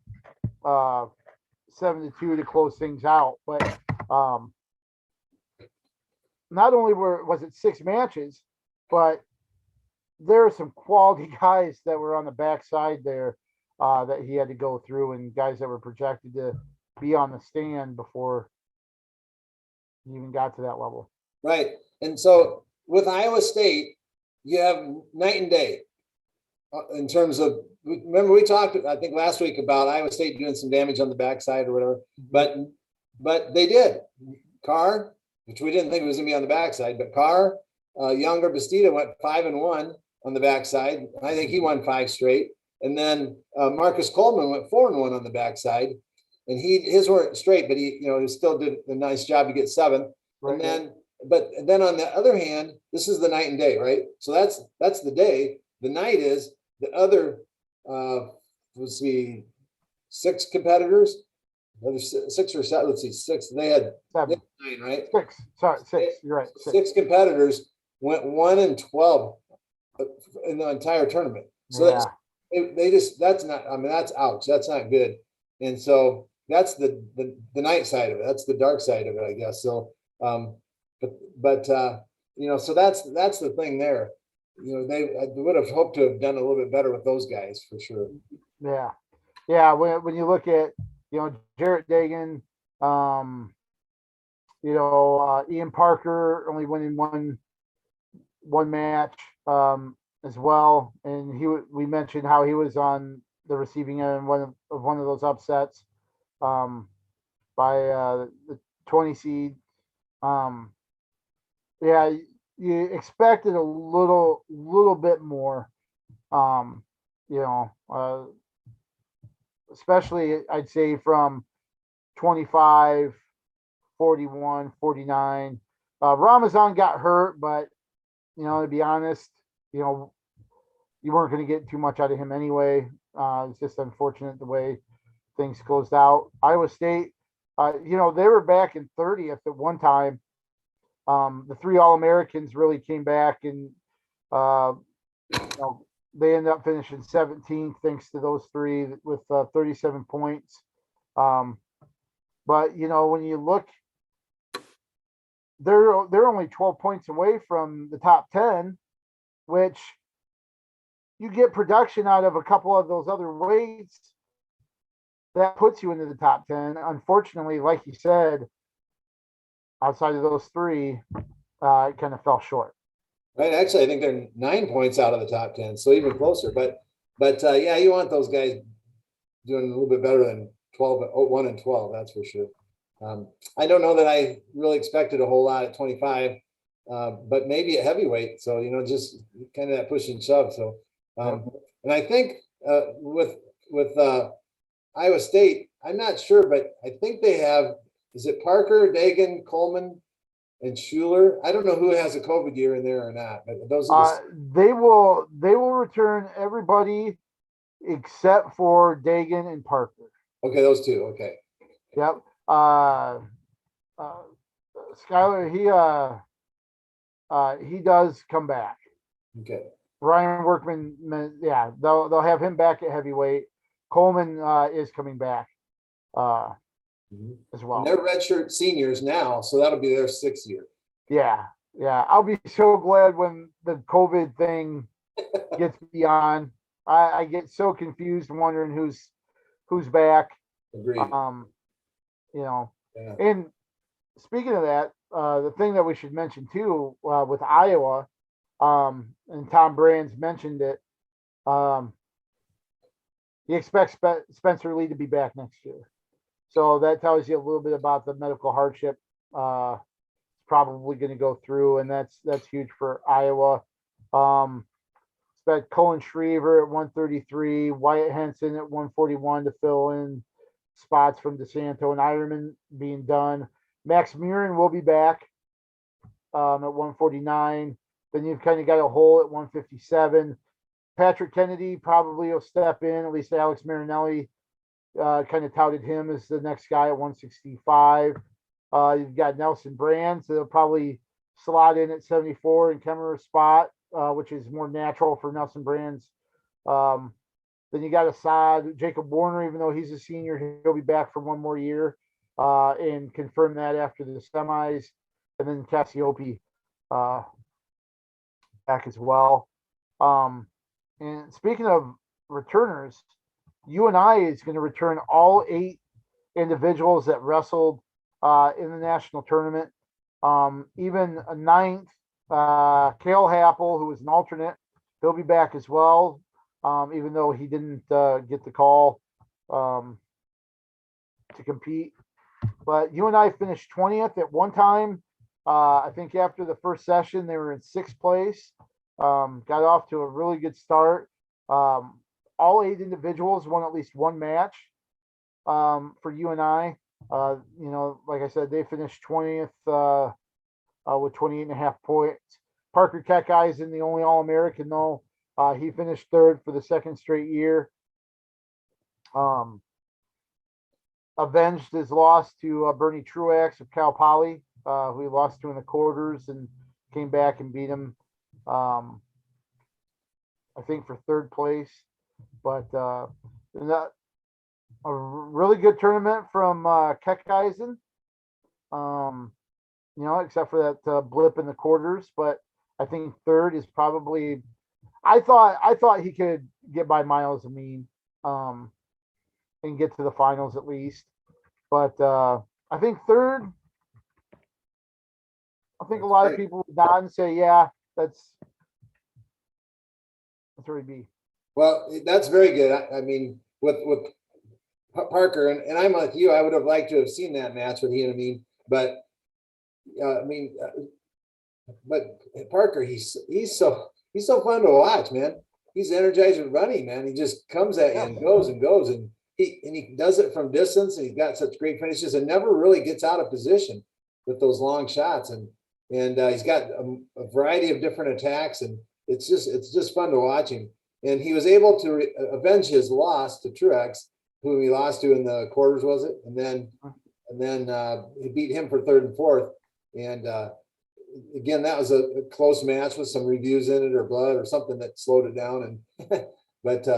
7-2 to close things out. But not only was it 6 matches, but there are some quality guys that were on the backside there that he had to go through, and guys that were projected to be on the stand before he even got to that level. Right. And so with Iowa State, you have night and day in terms of, remember we talked, I think last week about Iowa State doing some damage on the backside or whatever, but they did. Carr, which we didn't think was going to be on the backside, but Carr, Younger, Bastida went 5-1 on the backside. I think he won 5 straight. And then Marcus Coleman went 4-1 on the backside, and his weren't straight, but he still did a nice job to get 7. Right. And then on the other hand, this is the night and day, right? So that's the day. The night is the other, let's see, 6 competitors, other 6 or 7. Let's see, 6. They had 9, right? 6. Sorry, 6. You're right. 6 competitors went 1-12 in the entire tournament. So that's not. I mean, that's ouch. That's not good. And so that's the night side of it. That's the dark side of it, I guess. So, but so that's the thing there. I would have hoped to have done a little bit better with those guys for sure. Yeah. When you look at Jarrett Dagan, Ian Parker only winning one match as well, and we mentioned how he was on the receiving end of one of those upsets by the 20 seed. You expected a little bit more, especially I'd say from 25, 41, 49. Ramazan got hurt, but to be honest, you weren't going to get too much out of him anyway. It's just unfortunate the way things closed out. Iowa State, they were back in 30th at one time. The 3 All-Americans really came back, and they ended up finishing 17th thanks to those 3 with 37 points. But when you look, they're only 12 points away from the top 10, which you get production out of a couple of those other weights that puts you into the top 10. Unfortunately, like you said, outside of those 3, it kind of fell short. Right. Actually, I think they're 9 points out of the top 10, so even closer. But you want those guys doing a little bit better than 1-12. That's for sure. I don't know that I really expected a whole lot at 25, but maybe at heavyweight. So just kind of that push and shove. So, and I think with Iowa State, I'm not sure, but I think they have. Is it Parker, Dagan, Coleman, and Schuler? I don't know who has a COVID year in there or not, but those are they will return everybody except for Dagan and Parker. Okay, those 2. Okay. Yep. Skyler, he does come back. Okay. Ryan Workman, they'll have him back at heavyweight. Coleman is coming back as well. And they're redshirt seniors now, so that'll be their 6th year. Yeah. I'll be so glad when the COVID thing gets beyond. I get so confused wondering who's back. Agreed. And speaking of that, the thing that we should mention too, with Iowa, and Tom Brands mentioned it, he expects Spencer Lee to be back next year. So that tells you a little bit about the medical hardship probably going to go through, and that's huge for Iowa. Expect Colin Schriever at 133, Wyatt Henson at 141 to fill in spots from DeSanto and Ironman being done. Max Murin will be back at 149. Then you've kind of got a hole at 157. Patrick Kennedy probably will step in. At least Alex Marinelli kind of touted him as the next guy at 165. You've got Nelson Brands. They'll probably slot in at 74 in Kemmerer's spot, which is more natural for Nelson Brands. Then you got Assad, Jacob Warner, even though he's a senior, he'll be back for one more year, and confirm that after the semis. And then Cassiope back as well. And speaking of returners, UNI is going to return all 8 individuals that wrestled in the national tournament. Even a 9th, Cale Happel, who was an alternate, he'll be back as well, even though he didn't get the call to compete. But UNI finished 20th at one time. I think after the first session, they were in 6th place. Got off to a really good start. All 8 individuals won at least one match for UNI. Like I said, they finished 20th with 28.5 points. Parker Keckeisen, the only All-American though, he finished 3rd for the 2nd straight year. Avenged his loss to Bernie Truax of Cal Poly, who he lost to in the quarters and came back and beat him, I think, for 3rd place. But a really good tournament from Keckeisen, except for that blip in the quarters. But I think 3rd is probably. I thought he could get by Miles Amin and get to the finals at least. But I think 3rd. I think a lot of people would nod and say, "Yeah, that's where he'd be." Well, that's very good. I mean, with Parker, and I'm like you, I would have liked to have seen that match with he and Amin, but but Parker, he's so fun to watch, man. He's energized with running, man. He just comes at you and goes, and he does it from distance, and he's got such great finishes and never really gets out of position with those long shots, and he's got a variety of different attacks, and it's just fun to watch him. And he was able to avenge his loss to Truex, who he lost to in the quarters, was it? And then he beat him for 3rd and 4th. And again, that was a close match with some reviews in it or blood or something that slowed it down. And but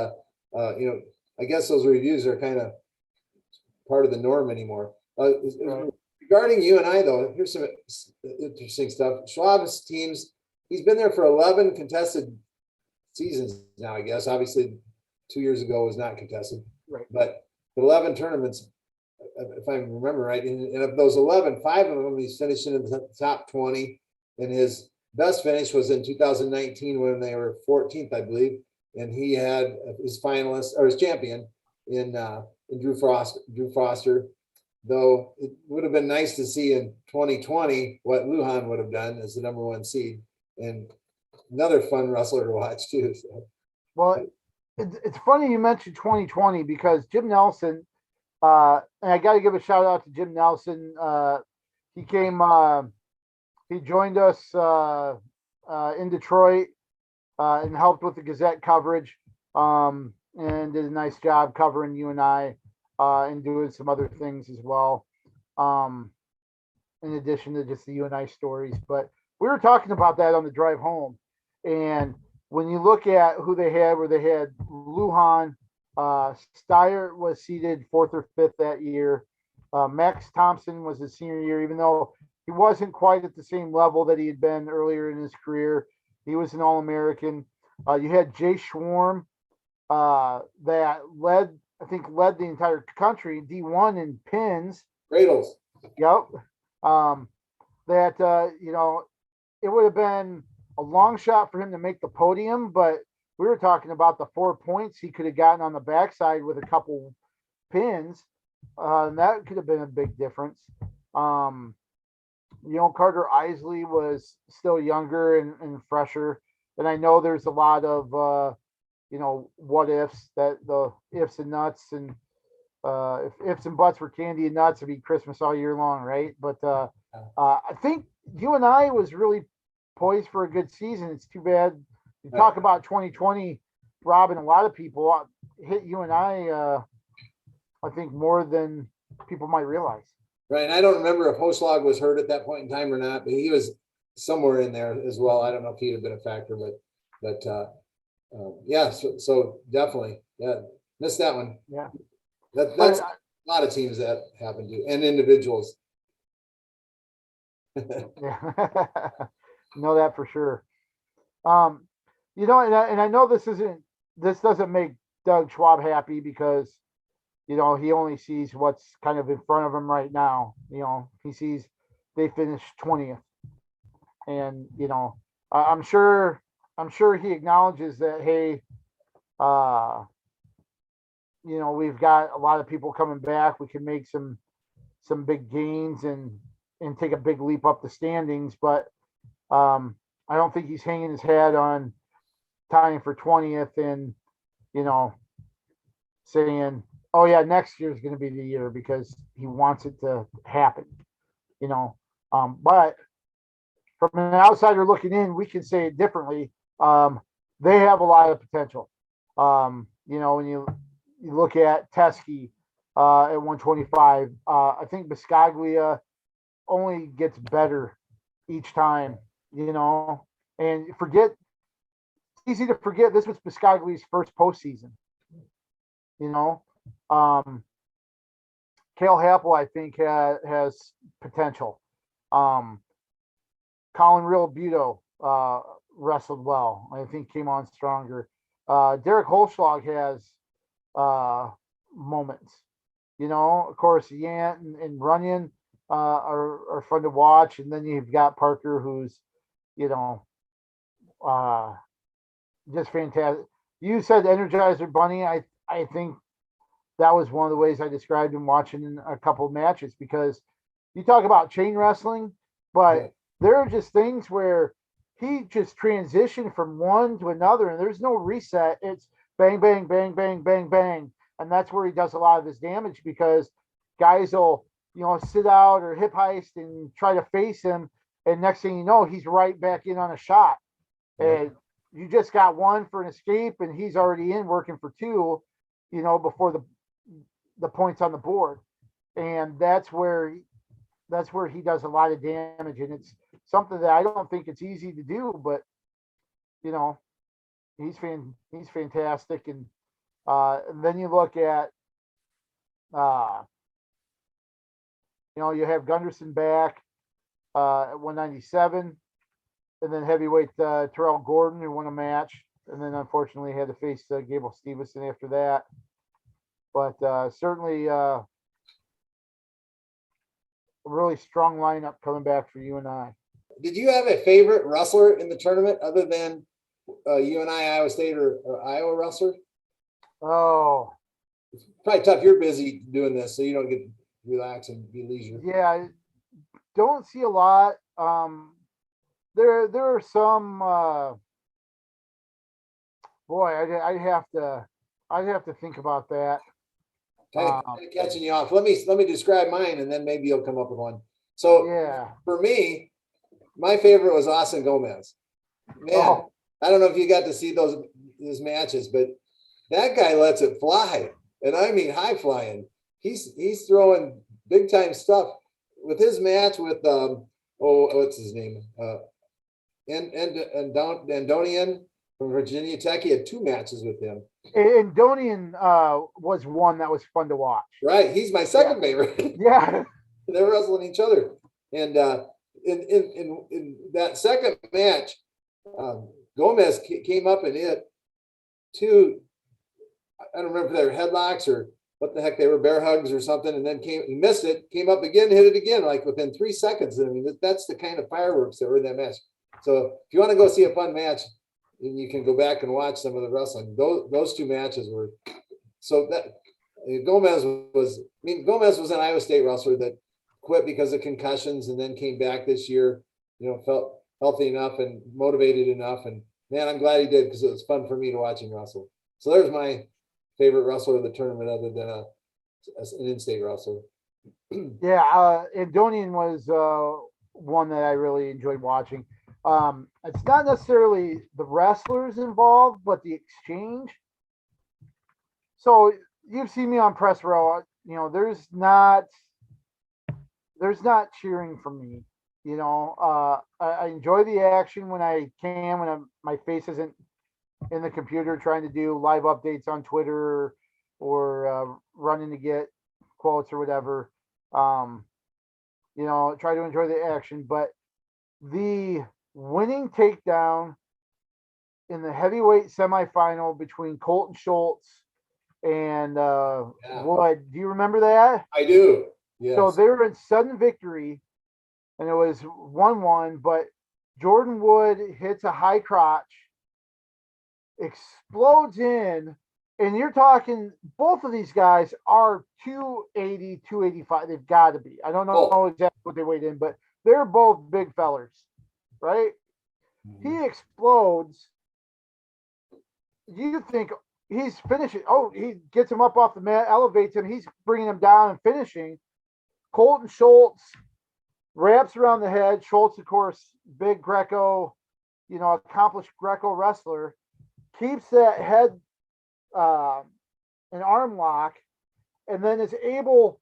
I guess those reviews are kind of part of the norm anymore. Right. Regarding UNI though, here's some interesting stuff. Schwab's teams, he's been there for 11 contested seasons now, I guess. Obviously 2 years ago was not contested, right? But 11 tournaments, if I remember right, and of those 11, 5 of them he's finishing in the top 20, and his best finish was in 2019 when they were 14th, I believe, and he had his finalist or his champion in Drew Foster. Though it would have been nice to see in 2020 what Lujan would have done as the #1 seed, and another fun wrestler to watch too. So. Well, it's funny you mentioned 2020 because Jim Nelson, and I got to give a shout out to Jim Nelson. He came, he joined us in Detroit and helped with the Gazette coverage, and did a nice job covering UNI and doing some other things as well, in addition to just the UNI stories. But we were talking about that on the drive home. And when you look at who they had, where they had Lujan, Steyer was seeded 4th or 5th that year. Max Thompson was his senior year, even though he wasn't quite at the same level that he had been earlier in his career. He was an All-American. You had Jay Schwarm, that led the entire country, D1 in pins. Cradles. Yep. It would have been a long shot for him to make the podium, but we were talking about the 4 points he could have gotten on the backside with a couple pins. And that could have been a big difference. Carter Isley was still younger and fresher. And I know there's a lot of, what ifs, that the ifs and nuts, and if ifs and buts were candy and nuts, it'd be Christmas all year long, right? But I think UNI was really poised for a good season. It's too bad you talk about 2020, Rob, and a lot of people hit UNI, I think, more than people might realize. Right, and I don't remember if Hoslag was hurt at that point in time or not, but he was somewhere in there as well. I don't know if he'd have been a factor, but yeah, so definitely. Yeah, missed that one. Yeah. That's a lot of teams that happen to, and individuals. Yeah. Know that for sure. And I know this doesn't make Doug Schwab happy because, he only sees what's kind of in front of him right now. He sees they finished 20th. And, I'm sure he acknowledges that, hey, uh, we've got a lot of people coming back. We can make some big gains and take a big leap up the standings, but I don't think he's hanging his hat on tying for 20th and, saying, oh yeah, next year is going to be the year because he wants it to happen, but from an outsider looking in, we can say it differently. They have a lot of potential. When you look at Teskey at 125, I think Biscaglia only gets better each time, and easy to forget this was Biscaglia's first postseason. Cale Happel, I think, has potential. Colin Real Buto wrestled well. I think came on stronger. Derek Holschlag has moments. Of course, Yant and Runyon are fun to watch, and then you've got Parker, who's just fantastic. You said Energizer Bunny. I think that was one of the ways I described him watching a couple of matches because you talk about chain wrestling, but there are just things where he just transitioned from one to another and there's no reset. It's bang, bang, bang, bang, bang, bang. And that's where he does a lot of his damage because guys will, sit out or hip heist and try to face him. And next thing you know, he's right back in on a shot. And you just got one for an escape and he's already in working for two, before the points on the board. And that's where he does a lot of damage. And it's something that I don't think it's easy to do, but he's fantastic. And then you look at you have Gunderson back at 197, and then heavyweight Terrell Gordon, who won a match, and then unfortunately had to face Gable Steveson after that. But certainly a really strong lineup coming back for UNI. Did you have a favorite wrestler in the tournament other than UNI, Iowa State, or Iowa wrestler? Oh, it's probably tough. You're busy doing this, so you don't get to relax and be leisure. Yeah, don't see a lot. There are some. Boy, I'd have to think about that. Kind of catching you off. Let me describe mine, and then maybe you'll come up with one. So yeah, for me, my favorite was Austin Gomez. Man, I don't know if you got to see those matches, but that guy lets it fly, and I mean high flying. He's throwing big time stuff with his match with what's his name? Andonian from Virginia Tech. He had two matches with him. And Donian was one that was fun to watch. Right, he's my second favorite. Yeah, they're wrestling each other, and in that second match, Gomez came up and hit two. I don't remember if they were headlocks or what the heck they were, bear hugs or something, and then he missed it, came up again, hit it again, like within 3 seconds. I mean, that's the kind of fireworks that were in that match. So if you want to go see a fun match, then you can go back and watch some of the wrestling. Those two matches were so that Gomez was an Iowa State wrestler that quit because of concussions and then came back this year, felt healthy enough and motivated enough. And man, I'm glad he did because it was fun for me to watch him wrestle. So there's my favorite wrestler of the tournament other than an in-state wrestler. Yeah, Andonian was one that I really enjoyed watching. It's not necessarily the wrestlers involved, but the exchange. So you've seen me on press row. There's not cheering for me. I enjoy the action when I can, when my face isn't in the computer trying to do live updates on Twitter or running to get quotes or whatever. Try to enjoy the action. But the winning takedown in the heavyweight semifinal between Colton Schultz and Wood. Do you remember that? I do. So Yes. they were in sudden victory, and it was 1-1. But Jordan Wood hits a high crotch, explodes in, and you're talking both of these guys are 280, 285. They've got to be. I don't know exactly what they weighed in, but they're both big fellers, right? He explodes. You think he's finishing. Oh, he gets him up off the mat, elevates him. He's bringing him down and finishing. Colton Schultz wraps around the head. Schultz, of course, big Greco, accomplished Greco wrestler, keeps that head an arm lock, and then is able,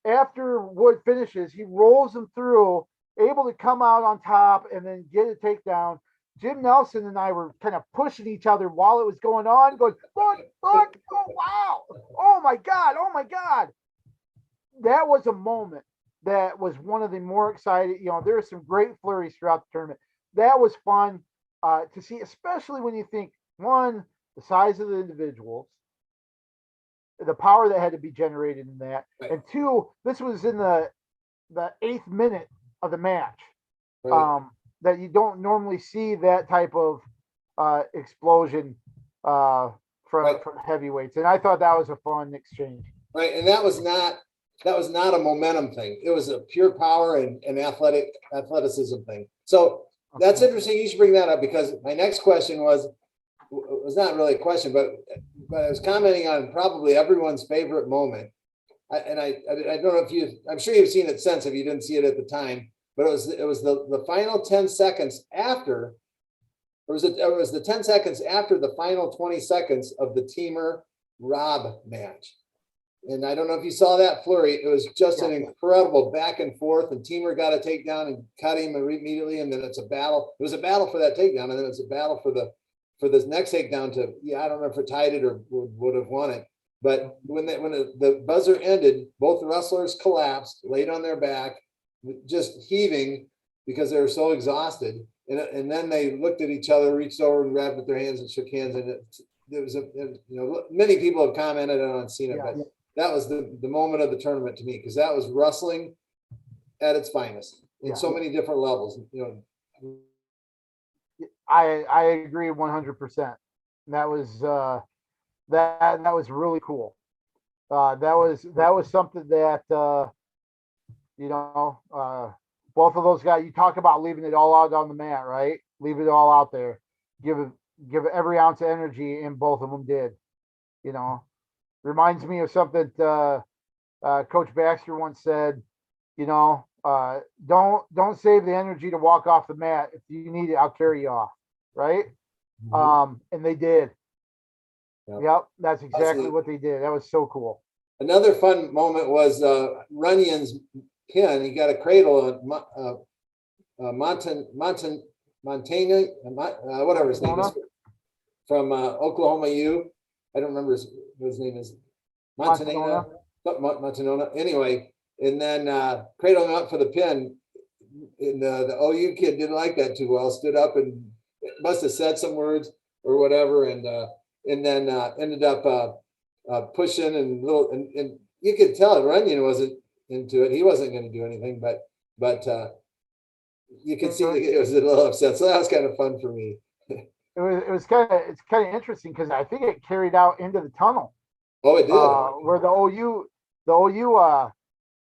after Wood finishes, he rolls him through, able to come out on top and then get a takedown. Jim Nelson and I were kind of pushing each other while it was going on, going, look, oh, wow, oh my God. That was a moment that was one of the more exciting. There were some great flurries throughout the tournament. That was fun to see, especially when you think, one, the size of the individuals, the power that had to be generated in that, Right. and two, this was in the 8th minute of the match. Right. That you don't normally see that type of explosion from heavyweights, and I thought that was a fun exchange. Right, and that was not a momentum thing. It was a pure power and athleticism thing. So that's interesting. You should bring that up, because my next question was not really a question, but I was commenting on probably everyone's favorite moment. I don't know if I'm sure you've seen it since if you didn't see it at the time, but it was the final 10 seconds after. It was the 10 seconds after the final 20 seconds of the Teamer Rob match. And I don't know if you saw that flurry. It was just an incredible back and forth, and Teamer got a takedown and cut him immediately. And then it's a battle. It was a battle for that takedown, and then it's a battle for this next takedown I don't know if it tied it or would have won it. But when the buzzer ended, both the wrestlers collapsed, laid on their back, just heaving because they were so exhausted. And then they looked at each other, reached over and grabbed with their hands and shook hands. And it was many people have commented on seen it, but that was the moment of the tournament to me, because that was wrestling at its finest in so many different levels. I agree 100%. That was that was really cool. That was something that both of those guys. You talk about leaving it all out on the mat, right? Leave it all out there. Give it every ounce of energy, and both of them did. Reminds me of something Coach Baxter once said. Don't save the energy to walk off the mat. If you need it, I'll carry you off. Right. Mhm. And they did. Yep. That's exactly what they did. That was so cool. Another fun moment was Runyon's pin. He got a cradle on Montana, whatever his name is, from Oklahoma U. I don't remember what his name is. Montanona. Anyway, and then cradled him up for the pin. And the OU kid didn't like that too well. Stood up and must have said some words or whatever, and then ended up pushing and you could tell Runyon wasn't into it. He wasn't going to do anything, but you could see it was a little upset. So that was kind of fun for me. It's kind of interesting because I think it carried out into the tunnel. Oh, it did. Where the OU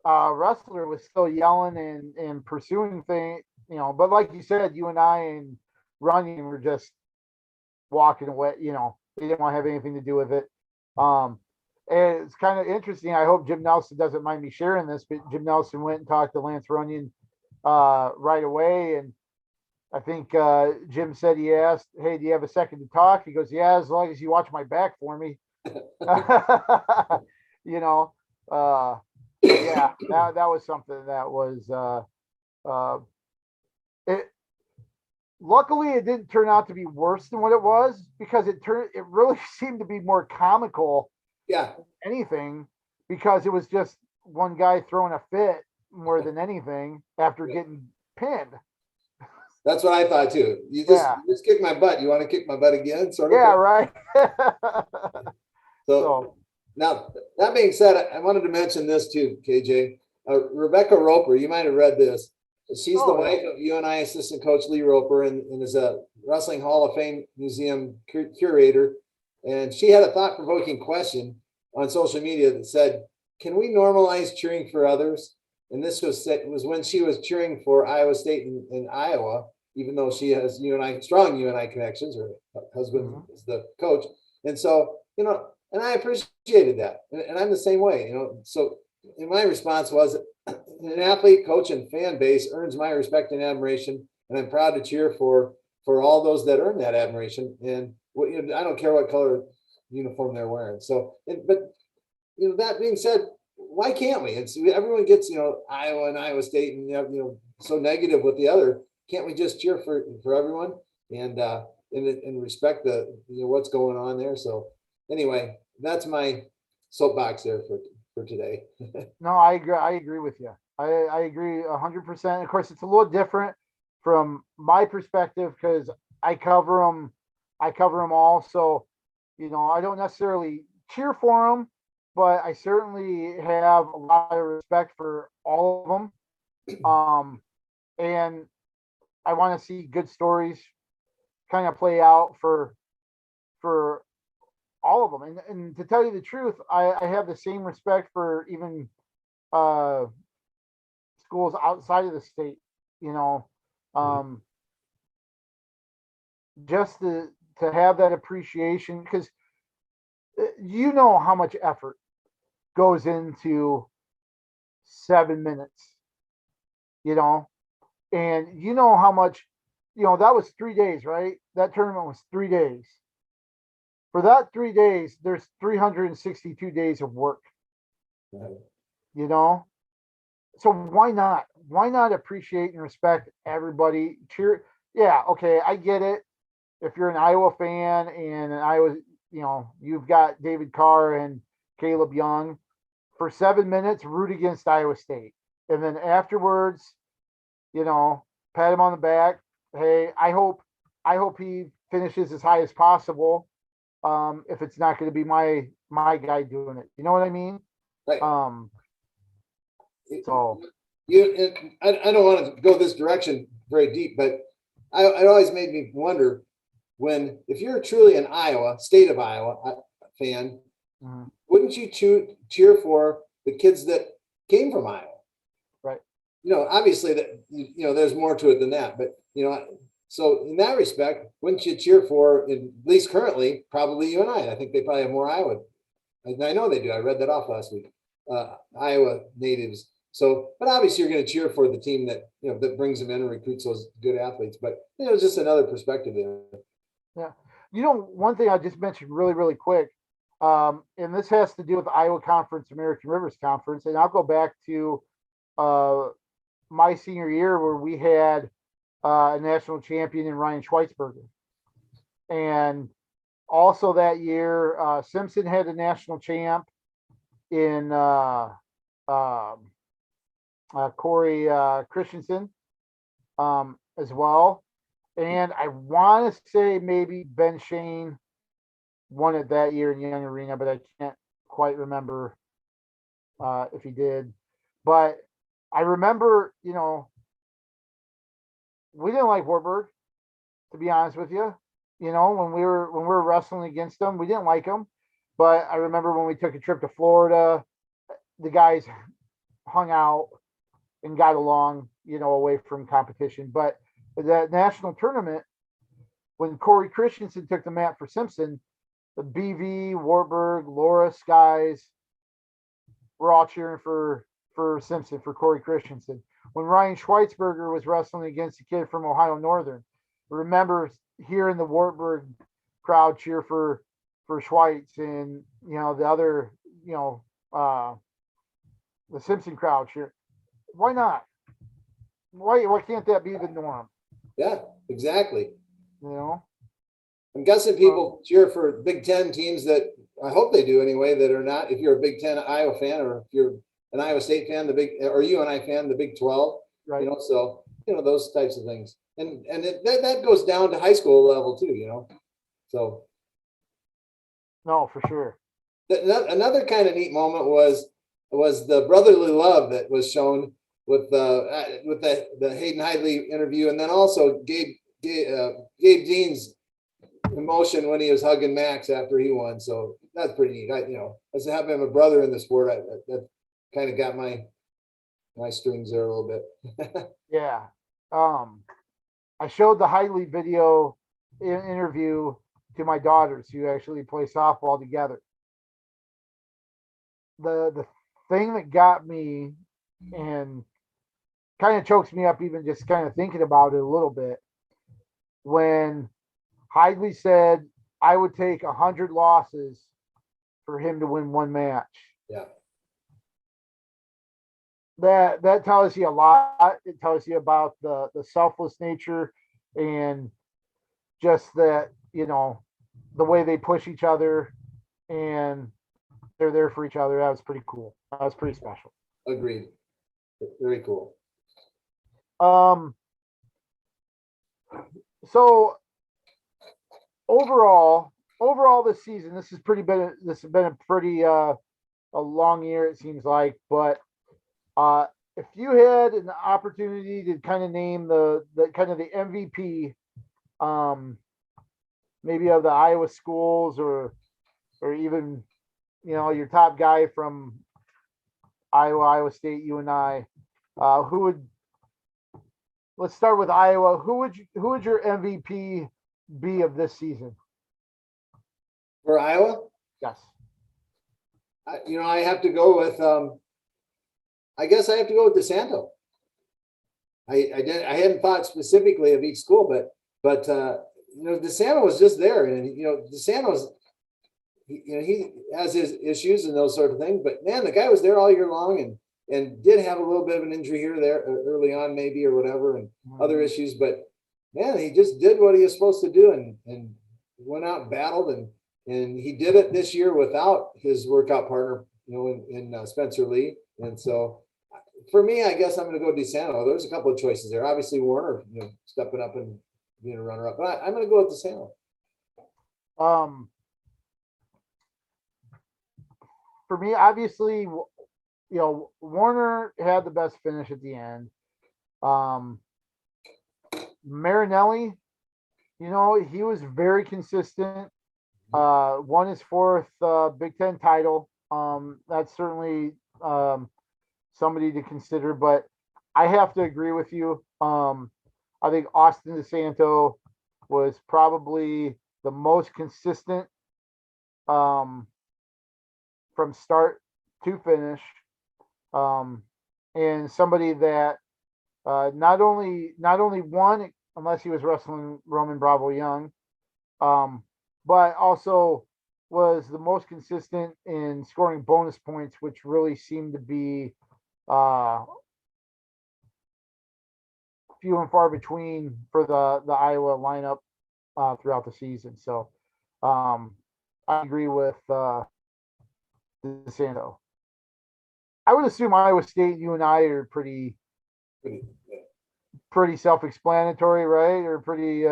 wrestler was still yelling and pursuing things, but like you said, you and I and Runyon were just walking away. They didn't want to have anything to do with it. And it's kind of interesting. I hope Jim Nelson doesn't mind me sharing this, but Jim Nelson went and talked to Lance Runyon right away, and I think Jim said he asked, "Hey, do you have a second to talk?" He goes, "Yeah, as long as you watch my back for me." That was something that was luckily it didn't turn out to be worse than what it was, because it really seemed to be more comical Yeah, than anything, because it was just one guy throwing a fit more than anything after getting pinned. that's what I thought too. Yeah. You just kick my butt. You want to kick my butt again, sort of Yeah, thing. right. So So, now that being said, I wanted to mention this too, KJ. Rebecca Roper, you might have read this. She's the oh wife of UNI assistant coach Lee Roper, and is a Wrestling Hall of Fame museum curator. And she had a thought-provoking question on social media that said, "Can we normalize cheering for others?" And this was when she was cheering for Iowa State in Iowa, even though she has strong UNI connections. Her husband is the coach, and so and I appreciated that, and I'm the same way. So and my response was, an athlete, coach, and fan base earns my respect and admiration, and I'm proud to cheer for all those that earn that admiration. And I don't care what color uniform they're wearing. So, but that being said, why can't we? Everyone gets Iowa and Iowa State, and so negative with the other. Can't we just cheer for everyone and respect the what's going on there? So anyway, that's my soapbox there for today. no, I agree with you. I agree 100%. Of course, it's a little different from my perspective, because I cover them. I cover them all. So, I don't necessarily cheer for them, but I certainly have a lot of respect for all of them. And I want to see good stories kind of play out for all of them. And to tell you the truth, I have the same respect for even uh, schools outside of the state. You know, um, just to have that appreciation, because how much effort goes into 7 minutes. You know, and how much. That was 3 days, right? That tournament was 3 days. For that 3 days, there's 362 days of work. Right. You know, so why not? Why not appreciate and respect everybody? Cheer. Yeah, okay, I get it. If you're an Iowa fan and an Iowa, you've got David Carr and Caleb Young, for 7 minutes, root against Iowa State, and then afterwards, you know, pat him on the back. Hey, I hope he finishes as high as possible. If it's not going to be my guy doing it, you know what I mean? Right. Um, so I don't want to go this direction very deep, but it always made me wonder if you're truly an state of Iowa fan, wouldn't you cheer for the kids that came from Iowa? right. Obviously that there's more to it than that, but so in that respect, wouldn't you cheer for, at least currently, probably UNI? I think they probably have more Iowa. I know they do. I read that off last week. Iowa natives. So, but obviously you're going to cheer for the team that that brings them in and recruits those good athletes. But it's just another perspective there. Yeah. One thing I just mentioned really, really quick, and this has to do with the Iowa Conference, American Rivers Conference, and I'll go back to my senior year, where we had a national champion in Ryan Schweitzberger. And also that year, Simpson had a national champ in Corey Christensen as well. And I want to say maybe Ben Shane won it that year in Young Arena, but I can't quite remember if he did. But I remember, we didn't like Wartburg, to be honest with you. When we were wrestling against them, we didn't like them. But I remember when we took a trip to Florida, the guys hung out and got along, away from competition. But the national tournament, when Corey Christensen took the mat for Simpson, the BV, Wartburg, Loris guys were all cheering for Simpson, for Corey Christensen. When Ryan Schweitzberger was wrestling against a kid from Ohio Northern, I remember hearing the Wartburg crowd cheer for Schweitz, and the other, the Simpson crowd cheer. Why not? Why can't that be the norm? Yeah, exactly. You know, I'm guessing people cheer for Big Ten teams that I hope they do anyway, that are not, if you're a Big Ten Iowa fan, or if you're an Iowa State fan, or UNI fan, the Big 12, right? so, those types of things. And that goes down to high school level too, so. No, for sure. Another kind of neat moment was the brotherly love that was shown with the Hayden Hidley interview, and then also Gabe Dean's emotion when he was hugging Max after he won. So that's pretty neat. As having a brother in the sport, that kind of got my strings there a little bit. Yeah. I showed the Hidley video interview to my daughters who actually play softball together. The thing that got me and kind of chokes me up even just kind of thinking about it a little bit, when Hidley said I would take 100 losses for him to win one match. Yeah. That tells you a lot. It tells you about the selfless nature and just that, the way they push each other and they're there for each other. That was pretty cool. That was pretty special. Agreed. Very cool. So overall this season, this has been a pretty a long year, it seems like, but if you had an opportunity to kind of name the kind of the MVP, maybe of the Iowa schools, or even your top guy from Iowa State, UNI, who would? Let's start with Iowa. Who would your MVP be of this season? For Iowa? Yes. I have to go with. I guess I have to go with DeSanto. I hadn't thought specifically of each school, but DeSanto was just there, and DeSanto's he has his issues and those sort of things, but man, the guy was there all year long, and did have a little bit of an injury here or there early on, maybe, or whatever, and other issues, but man, he just did what he was supposed to do, and went out and battled, and he did it this year without his workout partner, in Spencer Lee. And so for me, I guess I'm going to go DeSanto. There's a couple of choices there. Obviously Warner, stepping up and being a runner up, but I'm going to go with DeSanto. For me, obviously, Warner had the best finish at the end. Marinelli, he was very consistent. Won his fourth Big Ten title. That's certainly somebody to consider, but I have to agree with you. I think Austin DeSanto was probably the most consistent from start to finish, and somebody that not only won, unless he was wrestling Roman Bravo Young, but also was the most consistent in scoring bonus points, which really seemed to be few and far between for the Iowa lineup throughout the season. So I agree with DeSanto. I would assume Iowa State, you and I are pretty self-explanatory, right? Or pretty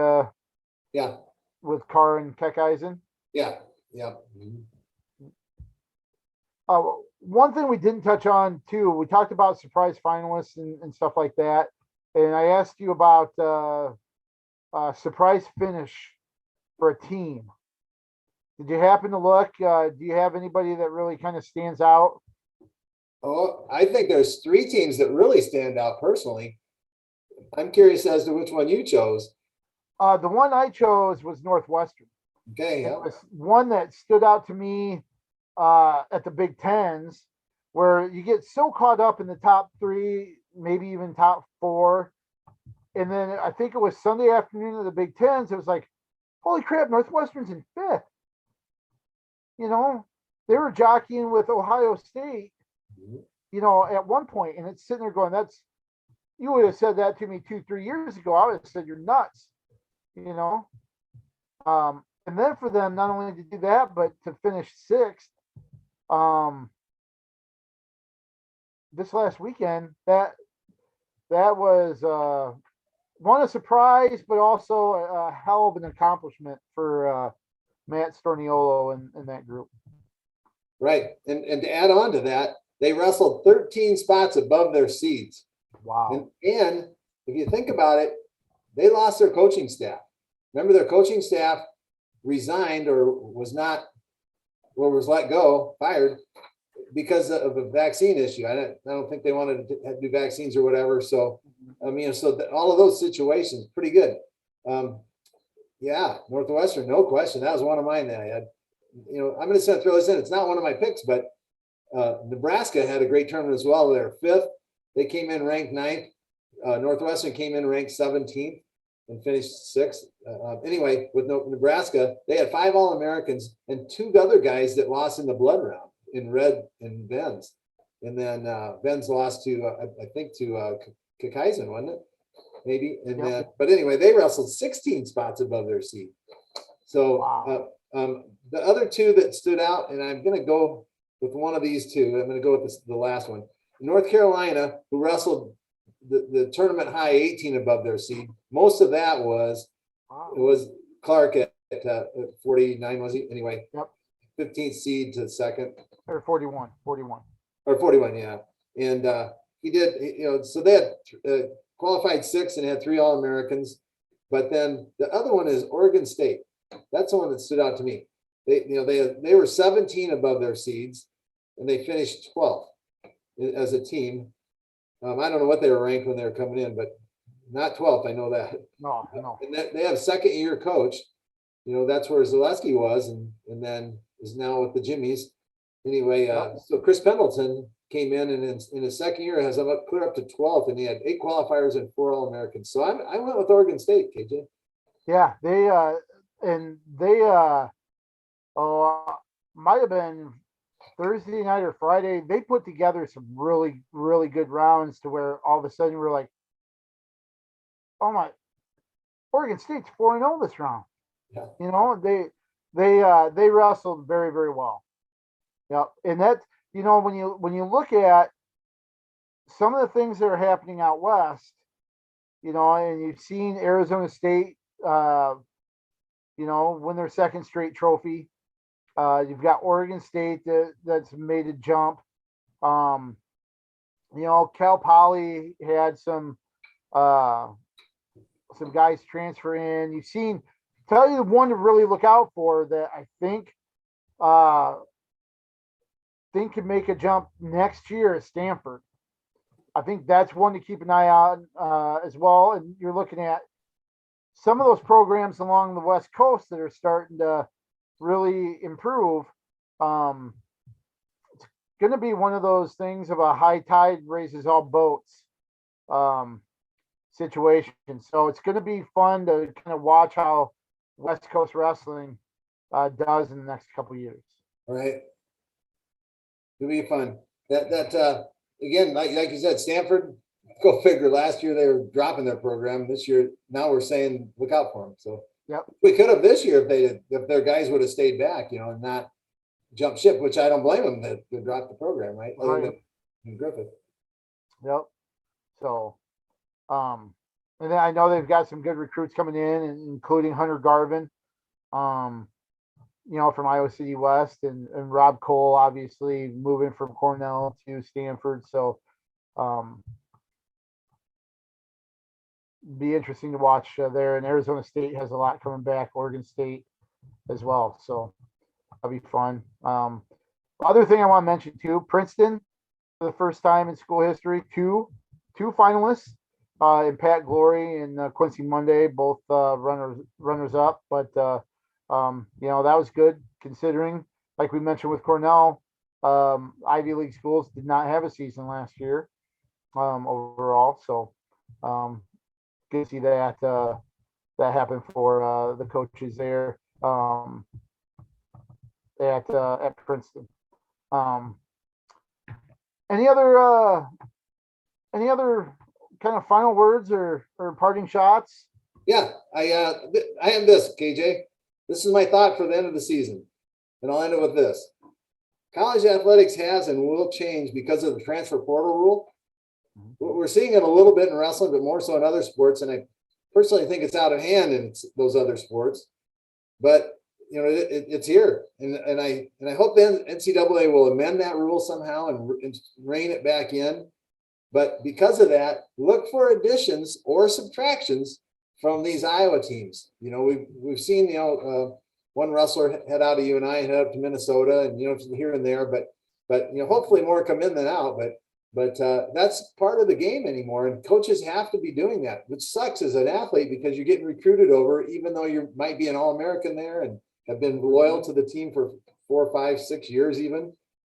yeah, with Carr and Keckeisen. Yeah. Mm-hmm. One thing we didn't touch on too, we talked about surprise finalists and stuff like that, and I asked you about surprise finish for a team. Did you happen to look? Do you have anybody that really kind of stands out? Oh, I think there's 3 teams that really stand out personally. I'm curious as to which one you chose. The one I chose was Northwestern. Okay, yeah. It was one that stood out to me at the Big Tens, where you get so caught up in the top 3, maybe even top 4. And then I think it was Sunday afternoon of the Big Tens. It was like, holy crap, Northwestern's in 5th. They were jockeying with Ohio State, at one point, and it's sitting there going, that's you would have said that to me 2, 3 years ago. I would have said you're nuts, you know. And then for them not only to do that, but to finish sixth, um, this last weekend, that was one a surprise, but also a hell of an accomplishment for Matt Storniolo and that group. Right. And to add on to that, they wrestled 13 spots above their seeds. Wow. And if you think about it, they lost their coaching staff. Remember, their coaching staff resigned or was not, or was let go, fired because of a vaccine issue. I don't think they wanted to do vaccines or whatever. So, I mean, so all of those situations, pretty good. Yeah, Northwestern, no question. That was one of mine that I had. You know, I'm going to throw this in. It's not one of my picks, but Nebraska had a great tournament as well. They're fifth. They came in ranked ninth. Northwestern came in ranked 17th and finished sixth. Anyway, with Nebraska, they had 5 All-Americans and 2 other guys that lost in the blood round in Red and Benz. And then Benz lost to, I think, to Kakaisen, wasn't it? Maybe. And Yep. then, but anyway, they wrestled 16 spots above their seed. So Wow. the other 2 that stood out, and I'm going to go with one of these 2. I'm going to go with the last one. North Carolina, who wrestled the tournament high 18 above their seed. Most of that was Wow. it was Clark at 49, was he? Anyway, Yep. 15th seed to second. Or 41. Or 41, yeah. And he did, you know, so they had qualified 6 and had 3 All-Americans. But then the other one is Oregon State. That's the one that stood out to me. They were 17 above their seeds, and they finished 12th as a team. I don't know what they were ranked when they were coming in, but not 12th. I know that. No. And they have a second-year coach. You know, that's where Zaleski was, and then is now with the Jimmies. Anyway, so Chris Pendleton came in, and in his second year has clear up to 12th, and he had 8 qualifiers and 4 All-Americans. So I went with Oregon State, KJ. Yeah, they might have been Thursday night or Friday. They put together some really, really good rounds to where all of a sudden we're like, oh my, Oregon State's 4-0 this round. Yeah. You know, they wrestled very, very well. Yeah, and that, you know, when you look at some of the things that are happening out west, you know, and you've seen Arizona State, you know, win their second straight trophy. You've got Oregon State that's made a jump. You know, Cal Poly had some guys transfer in. You've seen, tell you the one to really look out for that I think can make a jump next year is Stanford. I think that's one to keep an eye on as well. And you're looking at some of those programs along the West Coast that are starting to really improve. It's going to be one of those things of a high tide raises all boats situation. So it's going to be fun to kind of watch how West Coast wrestling does in the next couple of years. All right. It'll be fun. That again, like you said, Stanford, go figure. Last year they were dropping their program. This year, now we're saying look out for them. So yep. We could have this year if their guys would have stayed back, you know, and not jump ship, which I don't blame them that they dropped the program, right? Other than Griffith. Yep. So, and then I know they've got some good recruits coming in, including Hunter Garvin, you know, from Iowa City West, and Rob Cole, obviously moving from Cornell to Stanford. So, be interesting to watch there. And Arizona State has a lot coming back. Oregon State as well. So that'll be fun. Other thing I want to mention too, Princeton, for the first time in school history, two finalists, in Pat Glory and Quincy Monday, both runners up. But you know, that was good considering, like we mentioned with Cornell, Ivy League schools did not have a season last year overall. So good to see that that happened for the coaches there at Princeton. Any other kind of final words or parting shots? Yeah, I am this, KJ. This is my thought for the end of the season. And I'll end it with this. College athletics has and will change because of the transfer portal rule. We're seeing it a little bit in wrestling, but more so in other sports. And I personally think it's out of hand in those other sports. But it's here, and I hope the NCAA will amend that rule somehow and rein it back in. But because of that, look for additions or subtractions from these Iowa teams. We've seen one wrestler head out of UNI, head up to Minnesota, and here and there. But hopefully more come in than out. But that's part of the game anymore, and coaches have to be doing that, which sucks as an athlete because you're getting recruited over, even though you might be an All-American there and have been loyal to the team for 4, 5, 6 years even.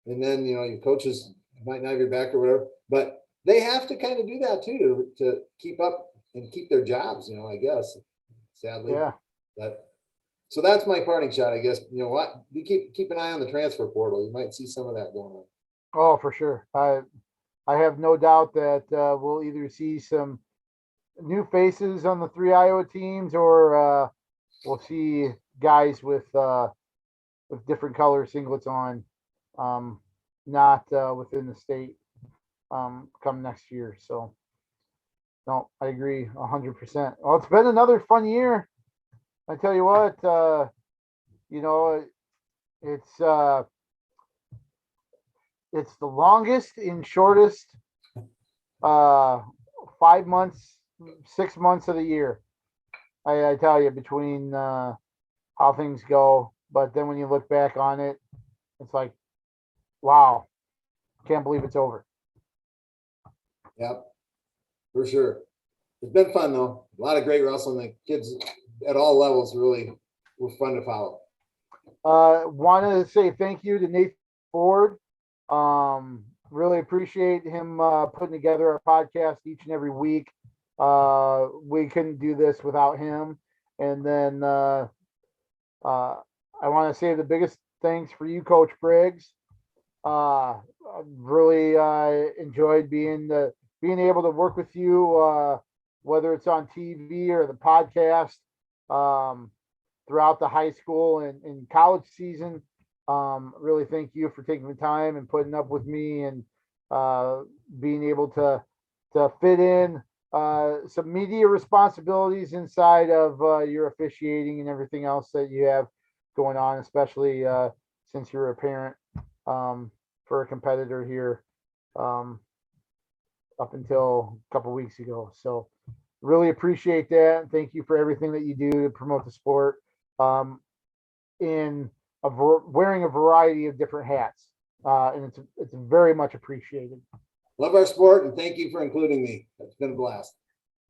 And then, your coaches might not have your back or whatever, but they have to kind of do that too, to keep up and keep their jobs, I guess, sadly. Yeah. So that's my parting shot, I guess. You keep an eye on the transfer portal. You might see some of that going on. Oh, for sure. I have no doubt that we'll either see some new faces on the 3 Iowa teams, or we'll see guys with different color singlets on, not within the state come next year. So, no, I agree 100%. Well, it's been another fun year. I tell you what, it's the longest and shortest 5 months, 6 months of the year. I tell you, between how things go. But then when you look back on it, it's like, wow, can't believe it's over. Yep, for sure. It's been fun though. A lot of great wrestling. The kids at all levels really were fun to follow. Want to say thank you to Nathan Ford. Really appreciate him putting together our podcast each and every week. We couldn't do this without him. And then I want to say the biggest thanks for you, Coach Briggs. I really enjoyed being able to work with you, whether it's on TV or the podcast, throughout the high school and college season. Really thank you for taking the time and putting up with me and being able to fit in some media responsibilities inside of your officiating and everything else that you have going on, especially since you're a parent for a competitor here up until a couple weeks ago. So really appreciate that. Thank you for everything that you do to promote the sport wearing a variety of different hats. And it's very much appreciated. Love our sport, and thank you for including me. It's been a blast.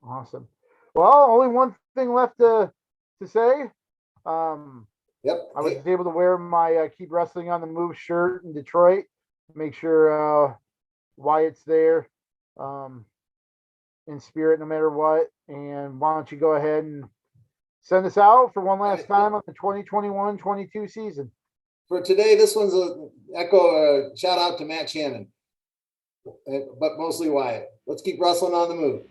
Awesome. Well, only one thing left to say. Yep. I was able to wear my Keep Wrestling on the Move shirt in Detroit. Make sure Wyatt's there in spirit no matter what. And why don't you go ahead and send us out for one last time on the 2021-22 season. For today, this one's a shout out to Matt Shannon, but mostly Wyatt. Let's keep wrestling on the move.